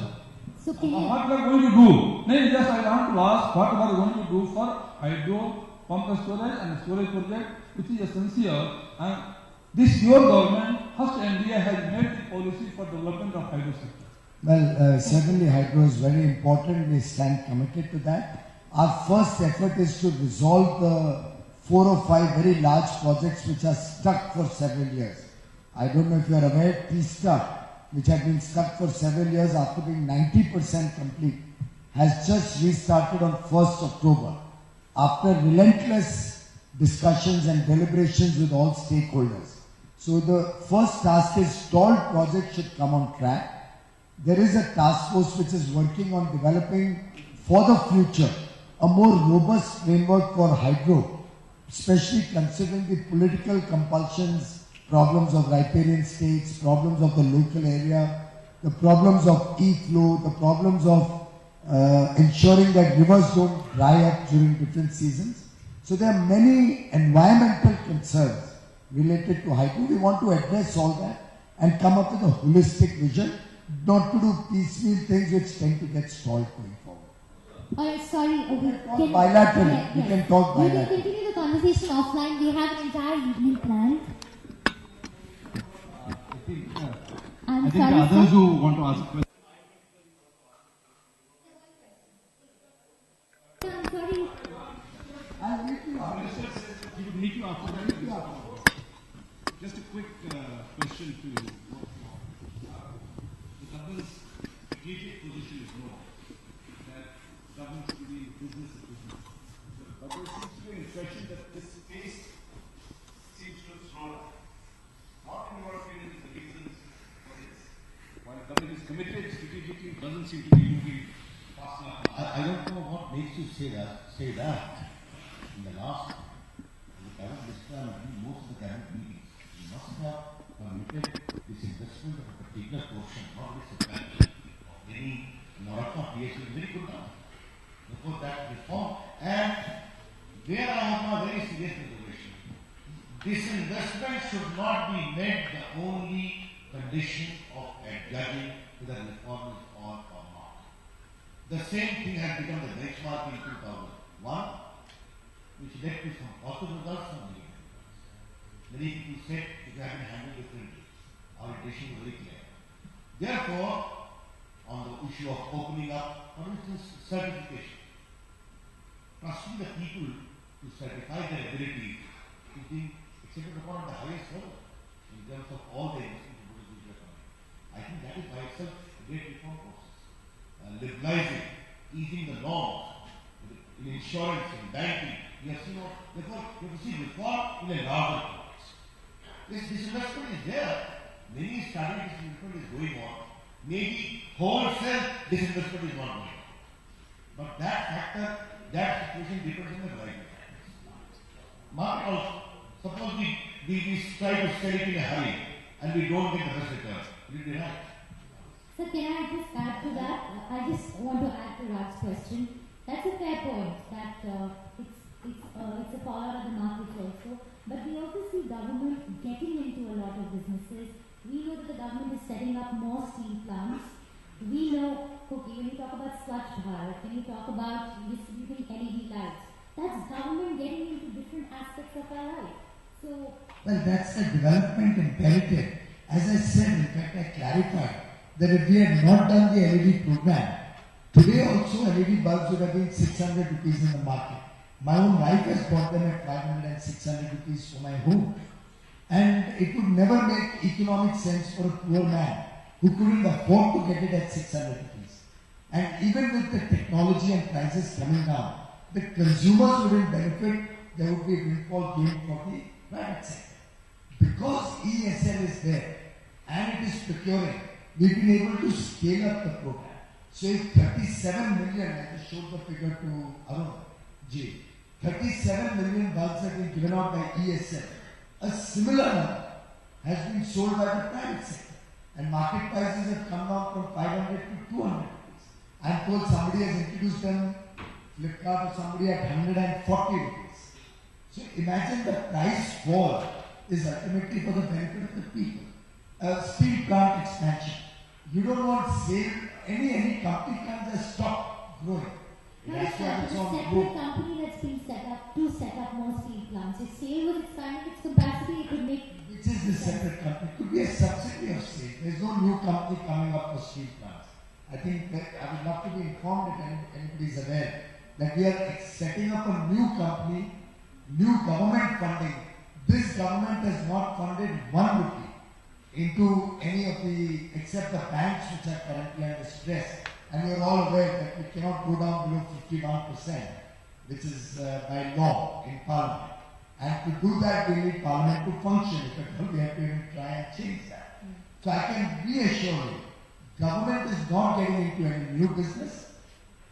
so what we are going to do, maybe just I want to ask what we are going to do for hydro, pump storage and storage project, which is essential, and this your government, first NDA has made the policy for development of hydro sector. Well, certainly hydro is very important. We stand committed to that. Our first effort is to resolve the 4 or 5 very large projects which are stuck for several years. I don't know if you are aware, Teesta, which had been stuck for several years after being 90% complete, has just restarted on 1st October after relentless discussions and deliberations with all stakeholders. So the first task is stalled projects should come on track. there is a task force which is working on developing for the future a more robust framework for hydro, especially considering the political compulsions, problems of riparian states, problems of the local area, the problems of e-flow, the problems of ensuring that rivers don't dry up during different seasons. So there are many environmental concerns related to hydro. We want to address all that and come up with a holistic vision, not to do piecemeal things which tend to get stalled going forward. Alright, sorry. We can talk bilaterally. We can continue the conversation offline. We have an entire evening planned. I think the others who want to ask questions. I'm sorry. I'll meet you He would meet you after that. Just a quick question to you. The government's strategic position is known, that government should be in business of business. But there seems to be an impression that this pace seems to have slowed down. What, in your opinion, is the reasons for this? While the government is committed strategically, it doesn't seem to be moving fast enough. I don't know what makes you say that. In the last, this time, most of the current meetings, you must have committed this investment of a particular portion, not this expansion of any Noraka PSU, very good now. Before that reform, and there I have a very serious reservation. This investment should not be made the only condition of judging whether reform is on or not. The same thing has become the benchmark in 2001, which led to some positive results, some negative results. Many people said it has been handled differently. Our intention was very clear. Therefore, on the issue of opening up, for instance, certification, trusting the people to certify their abilities is being accepted upon the highest level in terms of all the investment in digital economy. I think that is by itself a great reform process. Liberalizing, easing the norms in insurance, in banking. We have seen, therefore, we have to see reform in a larger context. This disinvestment is there. Many studies disinvestment is going on. Maybe wholesale disinvestment is not going on. But that factor, that situation depends on the variety of factors. Market also, suppose we try to sell it in a hurry and we don't get the best return. Will it be right? So can I just add to that? I just want to add to Raj's question. That's a fair point, that it's a call out of the market also. But we also see government getting into a lot of businesses. We know that the government is setting up more steel plants. We know, okay, when you talk about Swachh Bharat, when you talk about distributing LED lights, that's government getting into different aspects of our life. So, well, that's a development imperative. As I said, in fact, I clarified that if we had not done the LED program, today also LED bulbs would have been 600 rupees in the market. My own wife has bought them at 500 and 600 rupees for my home. And it would never make economic sense for a poor man who couldn't afford to get it at 600 rupees. And even with the technology and prices coming down, the consumers wouldn't benefit, there would be a windfall gain for the private sector. Because ESL is there and it is procuring, we've been able to scale up the program. So if 37 million, I just showed the figure to Arun J, 37 million bulbs have been given out by ESL. A similar number has been sold by the private sector. And market prices have come down from 500 to 200 rupees. I'm told somebody has introduced them, Flipkart or somebody at 140 rupees. So imagine the price fall is ultimately for the benefit of the people. Steel plant expansion. You don't want sale, any company can just stop growing. It has to have its own separate company that's been set up to set up more steel plants. If SAIL was expanding its capacity, it would make... Which is the separate company? It could be a subsidiary of SAIL. There's no new company coming up for steel plants. I think that I would love to be informed if anybody is aware that we are setting up a new company, new government funding. This government has not funded 1 rupee into any of the, except the banks which are currently under stress. And you're all aware that we cannot go down below 51%, which is by law in Parliament. And to do that, we need Parliament to function. If at all, we have to even try and change that. So I can reassure you, government is not getting into any new business.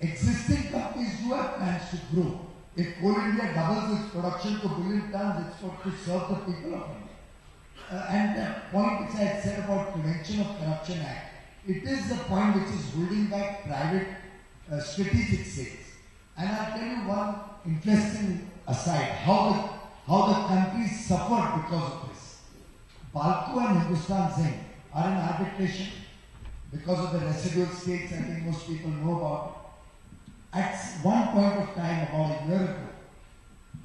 Existing companies do have plans to grow. If Coal India doubles its production to 1 billion tons, it's got to serve the people of India. And the point which I had said about Prevention of Corruption Act, it is the point which is holding back private strategic sales. And I'll tell you one interesting aside, how the country suffered because of this. Balco and Hindustan Zinc are in arbitration because of the residual stakes. I think most people know about it. At one point of time, about a year ago,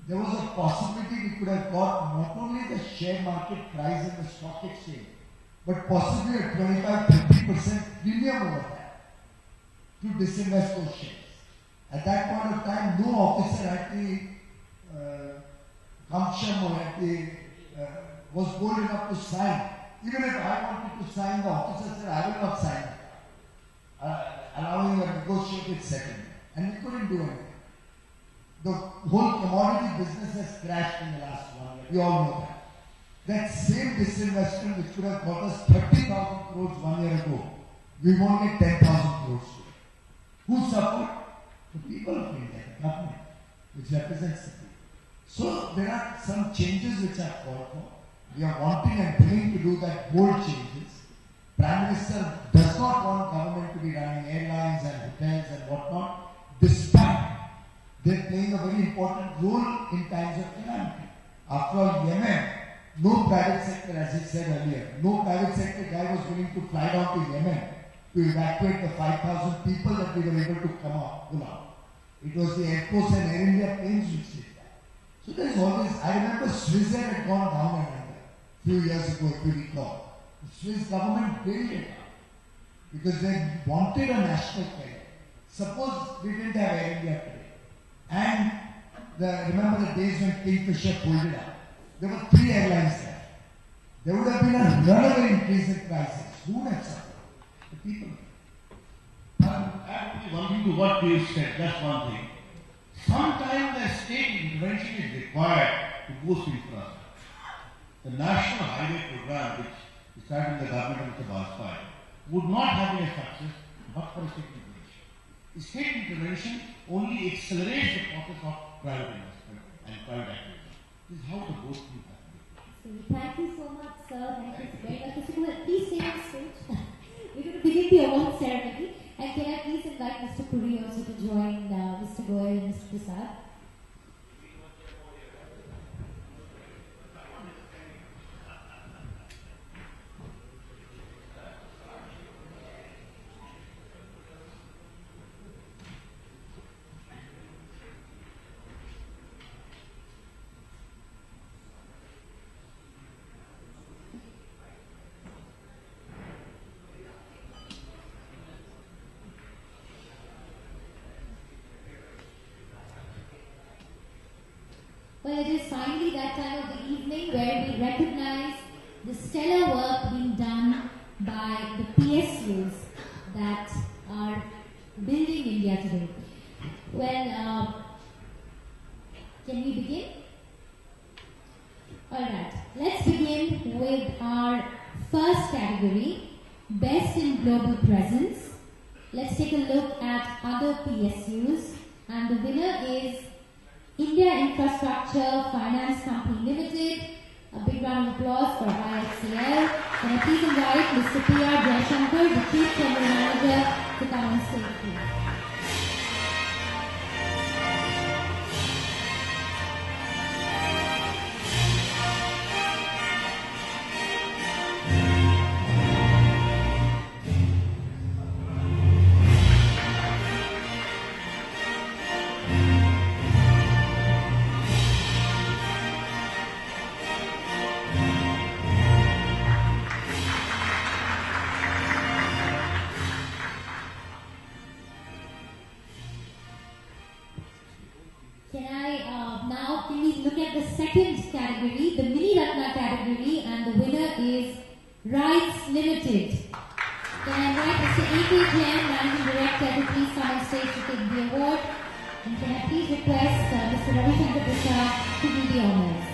there was a possibility we could have got not only the share market price in the stock exchange, but possibly a 25-30% premium over that to disinvest those shares. At that point of time, no officer had the gumption or was bold enough to sign. Even if I wanted to sign, the officer said, I will not sign it, allowing a negotiated settlement. And we couldn't do anything. The whole commodity business has crashed in the last 1 year. We all know that. That same disinvestment which could have got us 30,000 crores 1 year ago, we won't get 10,000 crores today. Who suffered? The people of India, the government, which represents the people. So there are some changes which are called for. We are wanting and willing to do that bold changes. Prime Minister does not want government to be running airlines and hotels and whatnot, despite they're playing a very important role in times of calamity. After all, Yemen, no private sector, as he said earlier, no private sector guy was willing to fly down to Yemen to evacuate the 5,000 people that we were able to pull out. It was the Air Force and Air India planes which did that. So there's always, I remember Swiss Air had gone down and under a few years ago, if you recall. The Swiss government bailed it out because they wanted a national carrier. Suppose we didn't have Air India today. And remember the days when Kingfisher pulled it out. There were 3 airlines there. There would have been a runaway increase in prices. Who would have suffered? The people. Add one thing to what you said, just one thing. Sometimes the state intervention is required to boost infrastructure. The National Highway Program, which started in the government of Mr. Bajpayee, would not have been a success but for state intervention. The state intervention only accelerates the process of private investment and private activity. This is how the both things happen. Thank you so much, sir. Thank you very much. Mr. Kumar, please stay on stage. We're going to begin the award ceremony. And can I please invite Mr. Puri also to join Mr. Goyal and Mr. Prasad? Well, it is finally that time of the evening where we recognize the stellar work being done by the PSUs that are building India today. Well, can we begin? Alright, let's begin with our first category, Best in Global Presence. Let's take a look at other PSUs, and the winner is India Infrastructure Finance Company Limited. A big round of applause for IFCL. Can I please invite Mr. P.R. Jaishankar, the Chief General Manager, to come on stage, please. Can we look at the second category, the Mini Ratna category, and the winner is Rights Limited. Can I invite Mr. A.K. Jain, Managing Director, to please come on stage to take the award? And can I please request Mr. Ravi Shankar Prasad to do the honors?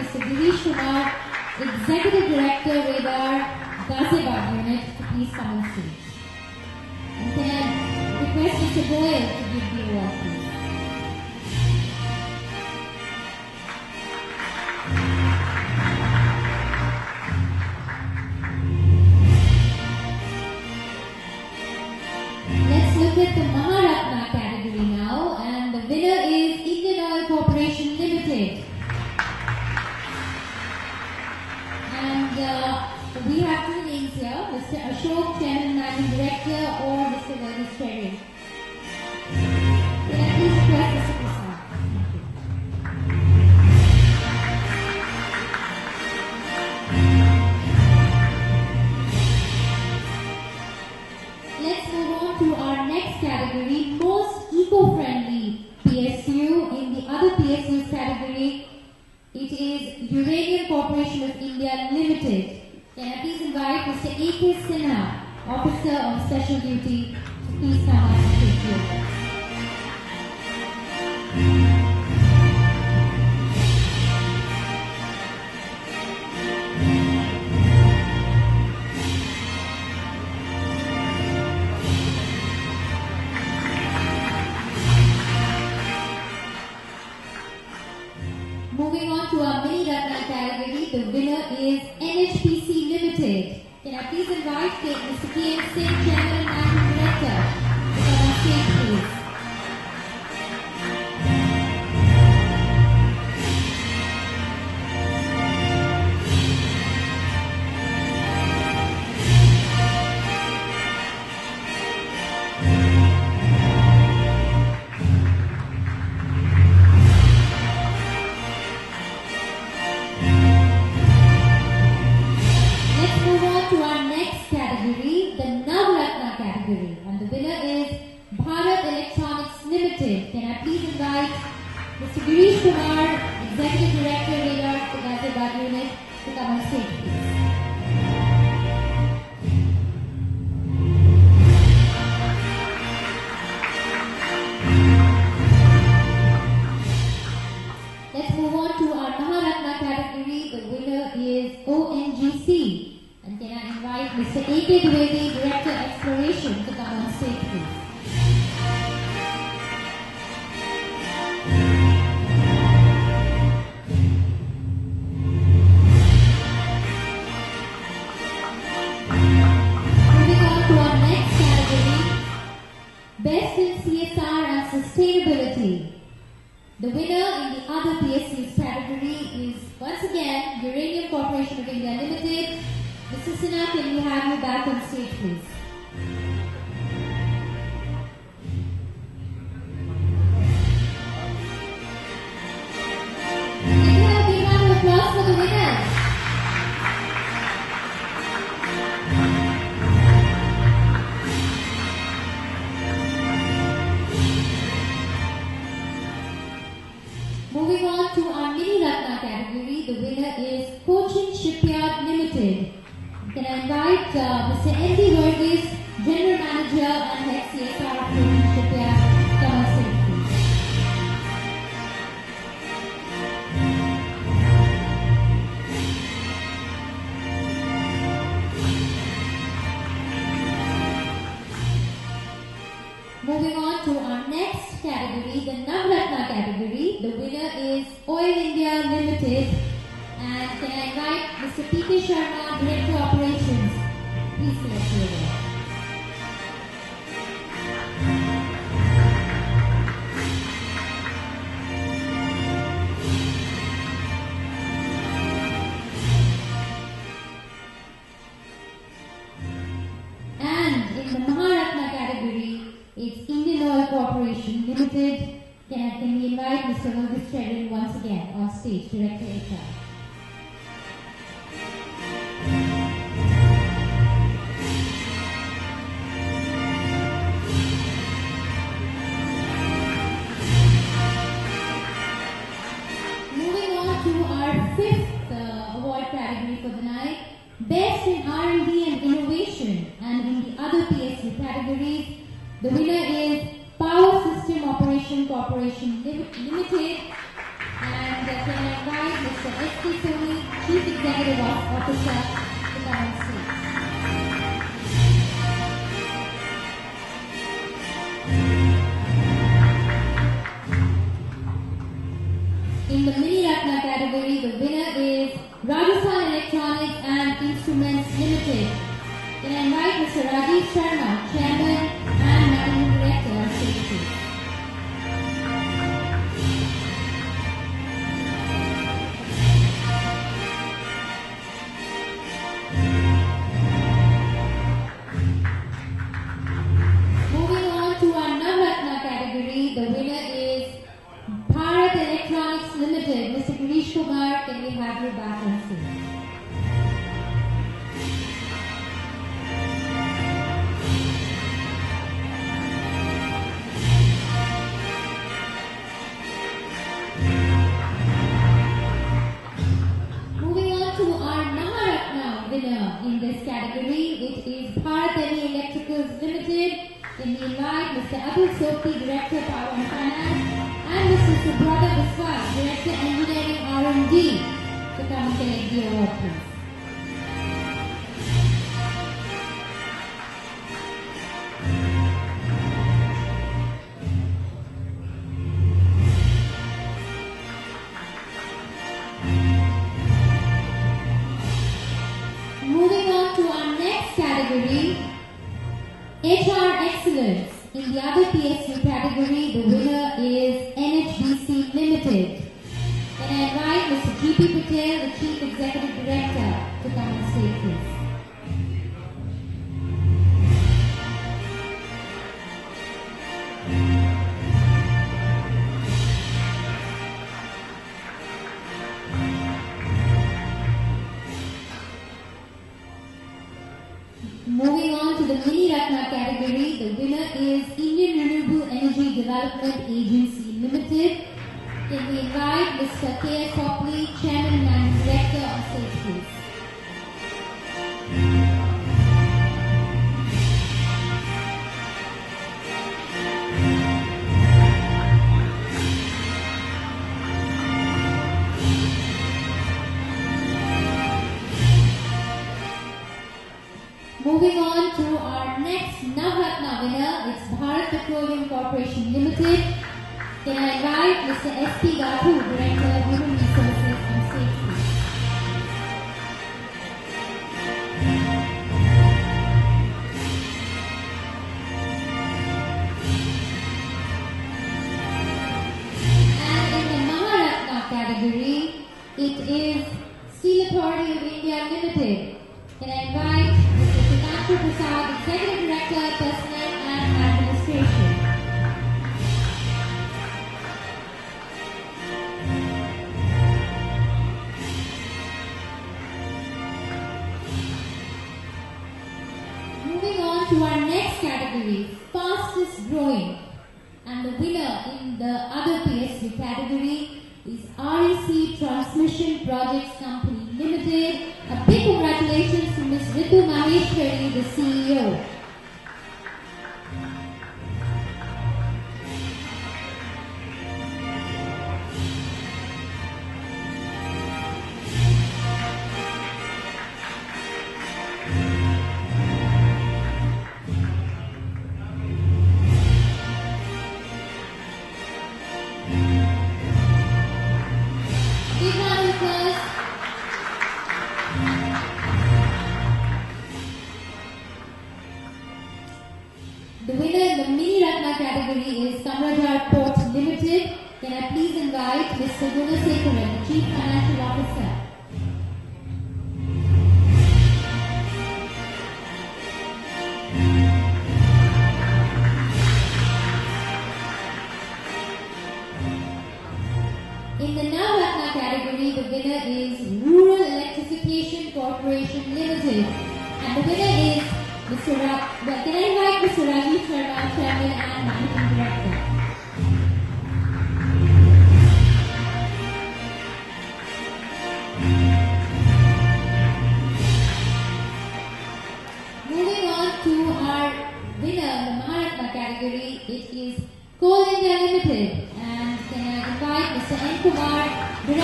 Mr. Girish Kumar, Executive Director, Radar, Ghaziabad Unit, to please come on stage. And can I request Mr. Goyal to give the award, please? Let's look at the Maharatna category now, and the winner is Indian Oil Corporation Limited. And we have two names here, Mr. Ashok, Chairman Managing Director, or Mr. Verghese Cherry. Can I please request Mr. Prasad? Let's move on to our next category, most eco-friendly PSU. In the other PSUs category, it is Uranium Corporation of India Limited. Can I please invite Mr. A.K. Sinha, Officer on Special Duty, to please come up and take the award. Moving on to our Mini Ratna category, the winner is NHPC Limited. Can I please invite Mr. P.M. Singh, Chairman and Managing Director, to come on stage, please? Let's move on to our next category, the Navratna category, and the winner is Bharat Electronics Limited. Can I please invite Mr. Girish Kumar, Executive Director, Radar, the Ghaziabad Unit, to come on stage, please? Let's move on to our Maharatna category. The winner is ONGC. And can I invite Mr. A.K. Dwivedi, Director Exploration, to come on stage, please? Moving on to our next category, Best in CSR and Sustainability. The winner in the other PSUs category is once again Uranium Corporation of India Limited. Mr. Sinha, can we have you back on stage, please? Can we have a big round of applause for the winners? Moving on to our Mini Ratna category, the winner is Cochin Shipyard Limited. Can I invite Mr. N.D. Verghese, General Manager and Head CSR of Cochin Shipyard, to come on stage, please? Moving on to our next category, the Navratna category. The winner is Oil India Limited. And can I invite Mr. P.K. Sharma, Director Operations, please select the award. And in the Maharatna category, it's Indian Oil Corporation Limited. Can we invite Mr. Verghese Cherry once again on stage, Director HR. Moving on to our fifth award category for the night, Best in R&D and Innovation, and in the other PSU categories, the winner is Power System Operation Corporation Limited, and can I invite Mr. S.K. Soni, Chief Executive Officer, to come on stage. In the Mini Ratna category, the winner is Rajasthan Electronics and Instruments Limited. Can I invite Mr. Rajiv Sharma, Chairman and Managing Director of Safety. Moving on to our Navratna category, the winner is Bharat Electronics Limited. Mr. Girish Kumar, can we have you back on stage? Moving on to our Namaratna winner in this category, it is Bharat Heavy Electricals Limited. Can we invite Mr. Atul Sopti, Director Power and Finance, and Mr. Subrata Biswas, Director Engineering R&D, to come and collect the award, please. Moving on to our next category, HR Excellence. In the other PSU category, the winner is NHBC Limited. Can I invite Mr. G.P. Patel, the Chief Executive Director, to come on stage, please? Moving on to the Mini Ratna category, the winner is Indian Renewable Energy Development Agency Limited. Can we invite Mr. K.S. Copley, Chairman and Director on stage, please? Moving on to our next Navratna winner, it's Bharat Petroleum Corporation Limited. Can I invite Mr. S.P. Gathu, Director of Human Resources on stage, please? And in the Maharatna category, it is Steel Authority of India Limited. Can I invite Mr. Sudhanshu Prasad, Executive Director, Personnel and Administration. Moving on to our next category, fastest growing. And the winner in the other PSU category is REC Transmission Projects Company Limited. A big congratulations to Ms. Ritu Maheshwari, the CEO. Big round of applause. The winner in the Mini Ratna category is Kamarajar Port Limited. Can I please invite Mr. Gunasekharan, the Chief Financial Officer. In the Navratna category, the winner is Rural Electrification Corporation Limited. And the winner is Mr. Can I invite Mr. Rajiv Sharma, Chairman and Managing Director. Moving on to our winner in the Maharatna category, it is Coal India Limited. And can I invite Mr. N. Kumar, Director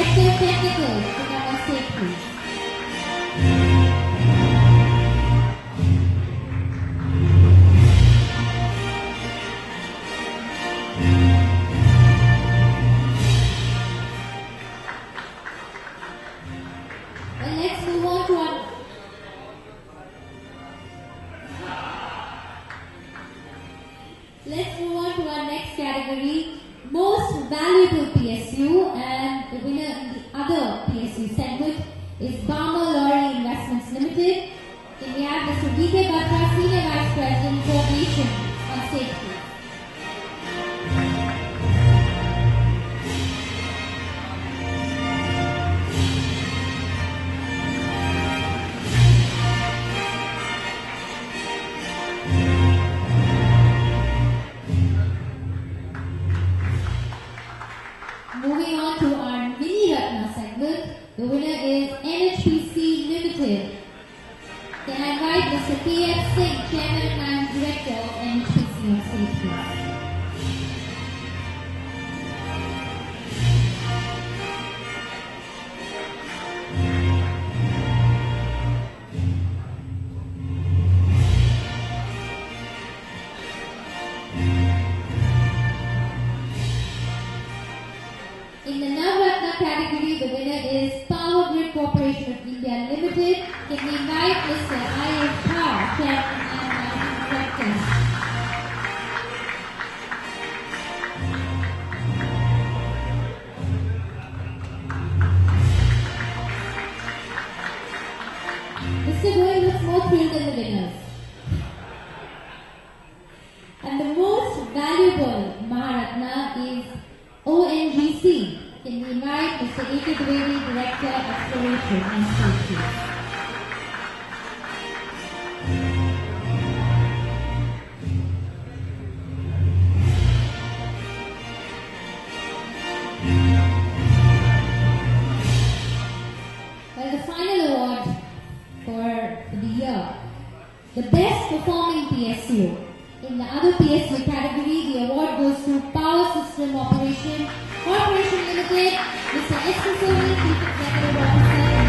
please. And let's move on to our next category, most valuable PSU, and the winner in the other PSU segment is Barmer Lorry Investments Limited. Can we have Mr. D.K. Batra, Senior Vice President, Coordination, on stage, please? Moving on to our mini Ratna segment, the winner is NHPC Limited. Can I invite Mr. P.F. Singh, Chairman and Managing Director of NHPC on stage, please? In the Navratna category, the winner is Power Grid Corporation of India Limited. Can we invite Mr. I.S. Bhatt, Chairman and Managing Director? Mr. Goyal looks more thrilled than the winners. And the most valuable Maharatna is ONGC. Can we invite Mr. A.K. Dwivedi, Director, Exploration and Safety? Well, the final award for the year, the best performing PSU. In the other PSU category, the award goes to Power System Operation Corporation Limited, Mr. S. Soni, Chief Executive Officer, and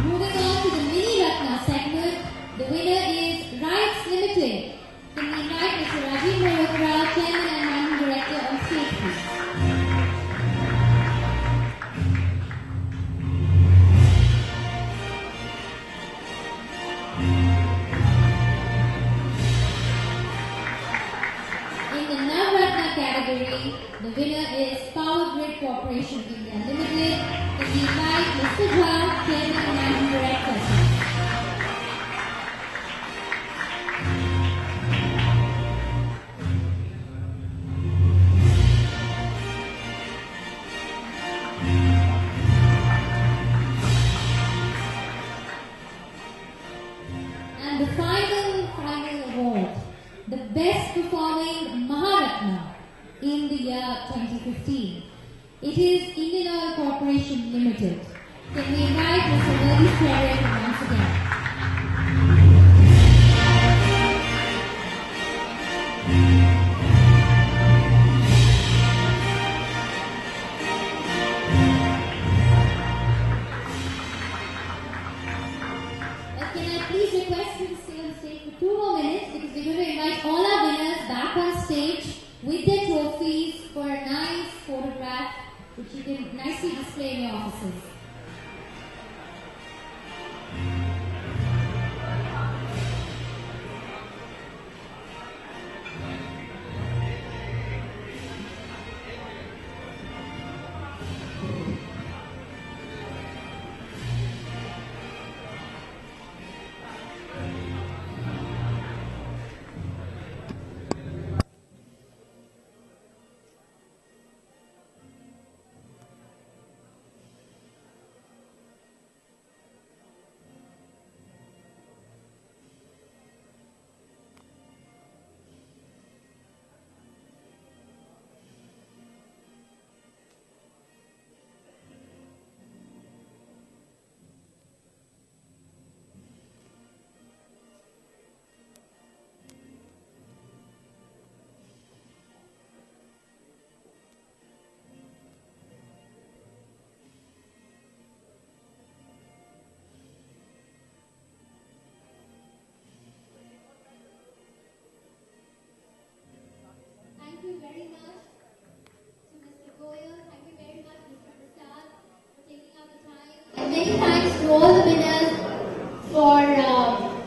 moving on to the Mini Ratna segment, the winner is Rights Limited. Can we invite Mr. Rajiv Malhotra, Chairman and Managing Director on stage, please? In the Navratna category, the winner is Power Grid Corporation India Limited. Can we invite Mr. Jha, Chairman and Managing Director, please? And the final award, the best performing Maharatna in the year 2015. It is Indian Oil Corporation Limited. Can we invite Mr. Verghese Pereira once again? Can I please request you to stay on stage for 2 more minutes, because we're going to invite all our winners back on stage with their trophies for a nice photograph which you can nicely display in your offices.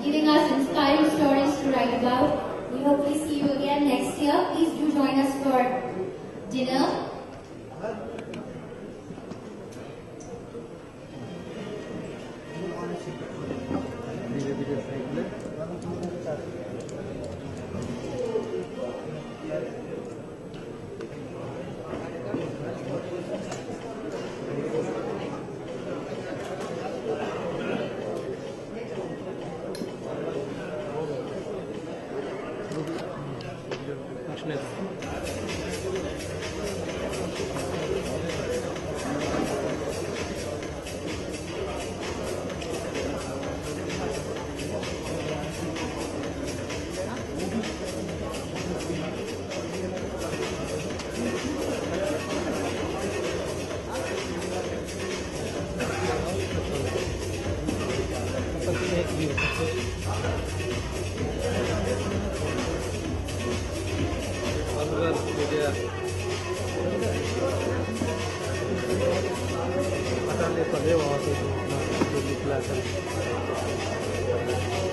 giving us inspiring stories to write about. We hope we see you again next year. Please do join us for dinner. Ada